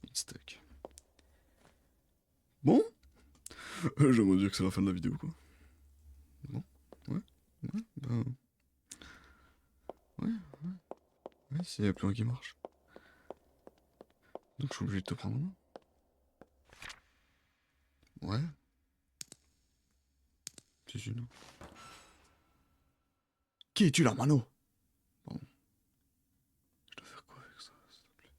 Speaker 1: It's stuck. Bon, j'aimerais dire que c'est la fin de la vidéo, quoi. Bon, ouais, bah... Ouais, s'il n'y a plus rien qui marche. Donc je suis obligé de te prendre en main. Ouais. C'est une. Qui es-tu là, Mano? Bon. Je dois faire quoi avec ça, s'il te plaît?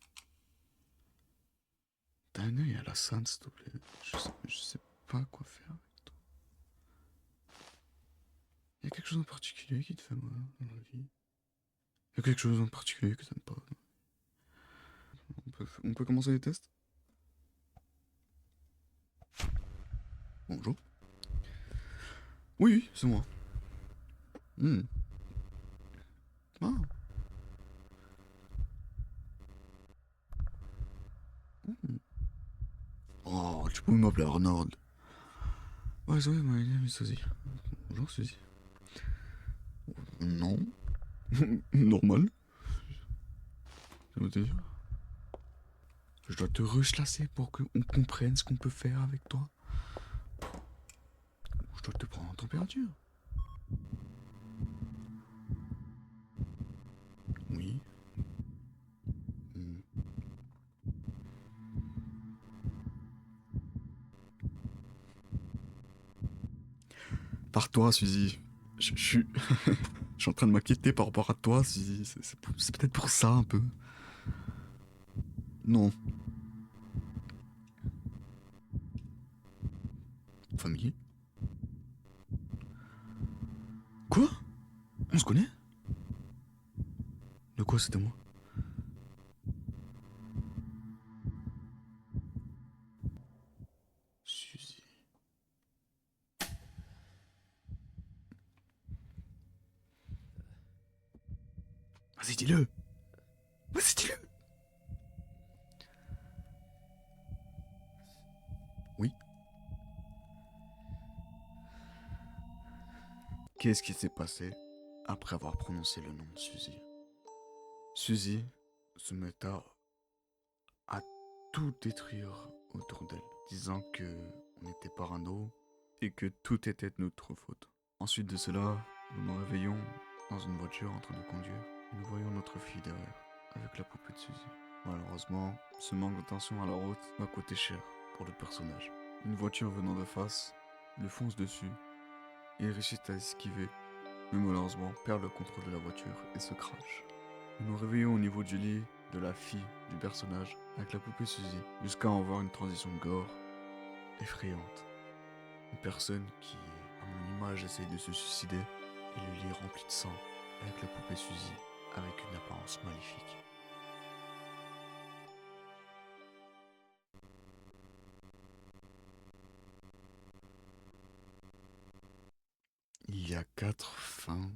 Speaker 1: T'as un œil à la scène, s'il te plaît. Je sais pas quoi faire avec toi. Y a quelque chose en particulier qui te fait mal dans la vie? Y a quelque chose en particulier que t'aimes pas? On peut commencer les tests? Bonjour. Oui, c'est moi. Hmm. Ah. Hmm. Oh, tu peux m'appeler Arnold. Ouais, c'est vrai, my name is Suzy. Bonjour, Suzy. Non. Normal. Ça veut dire? Je dois te reclasser pour qu'on comprenne ce qu'on peut faire avec toi. Je dois te prendre en température. Oui. Hmm. Par toi, Suzy. Je suis... je suis en train de m'inquiéter par rapport à toi, Suzy. C'est peut-être pour ça, un peu. Non. Famille? Quoi? On se connaît? De quoi c'était moi? Suzy. Vas-y, dis-le! Vas-y, dis-le! Oui? Qu'est-ce qui s'est passé après avoir prononcé le nom de Suzy? Suzy se met à tout détruire autour d'elle, disant que on était parano et que tout était de notre faute. Ensuite de cela, nous nous réveillons dans une voiture en train de conduire et nous voyons notre fille derrière, avec la poupée de Suzy. Malheureusement, ce manque d'attention à la route va coûter cher pour le personnage. Une voiture venant de face le fonce dessus et il réussit à esquiver, mais malheureusement perd le contrôle de la voiture et se crache. Nous nous réveillons au niveau du lit de la fille du personnage avec la poupée Suzy, jusqu'à en voir une transition gore effrayante. Une personne qui, à mon image, essaye de se suicider et le lit rempli de sang avec la poupée Suzy avec une apparence maléfique. Il y a 4 fins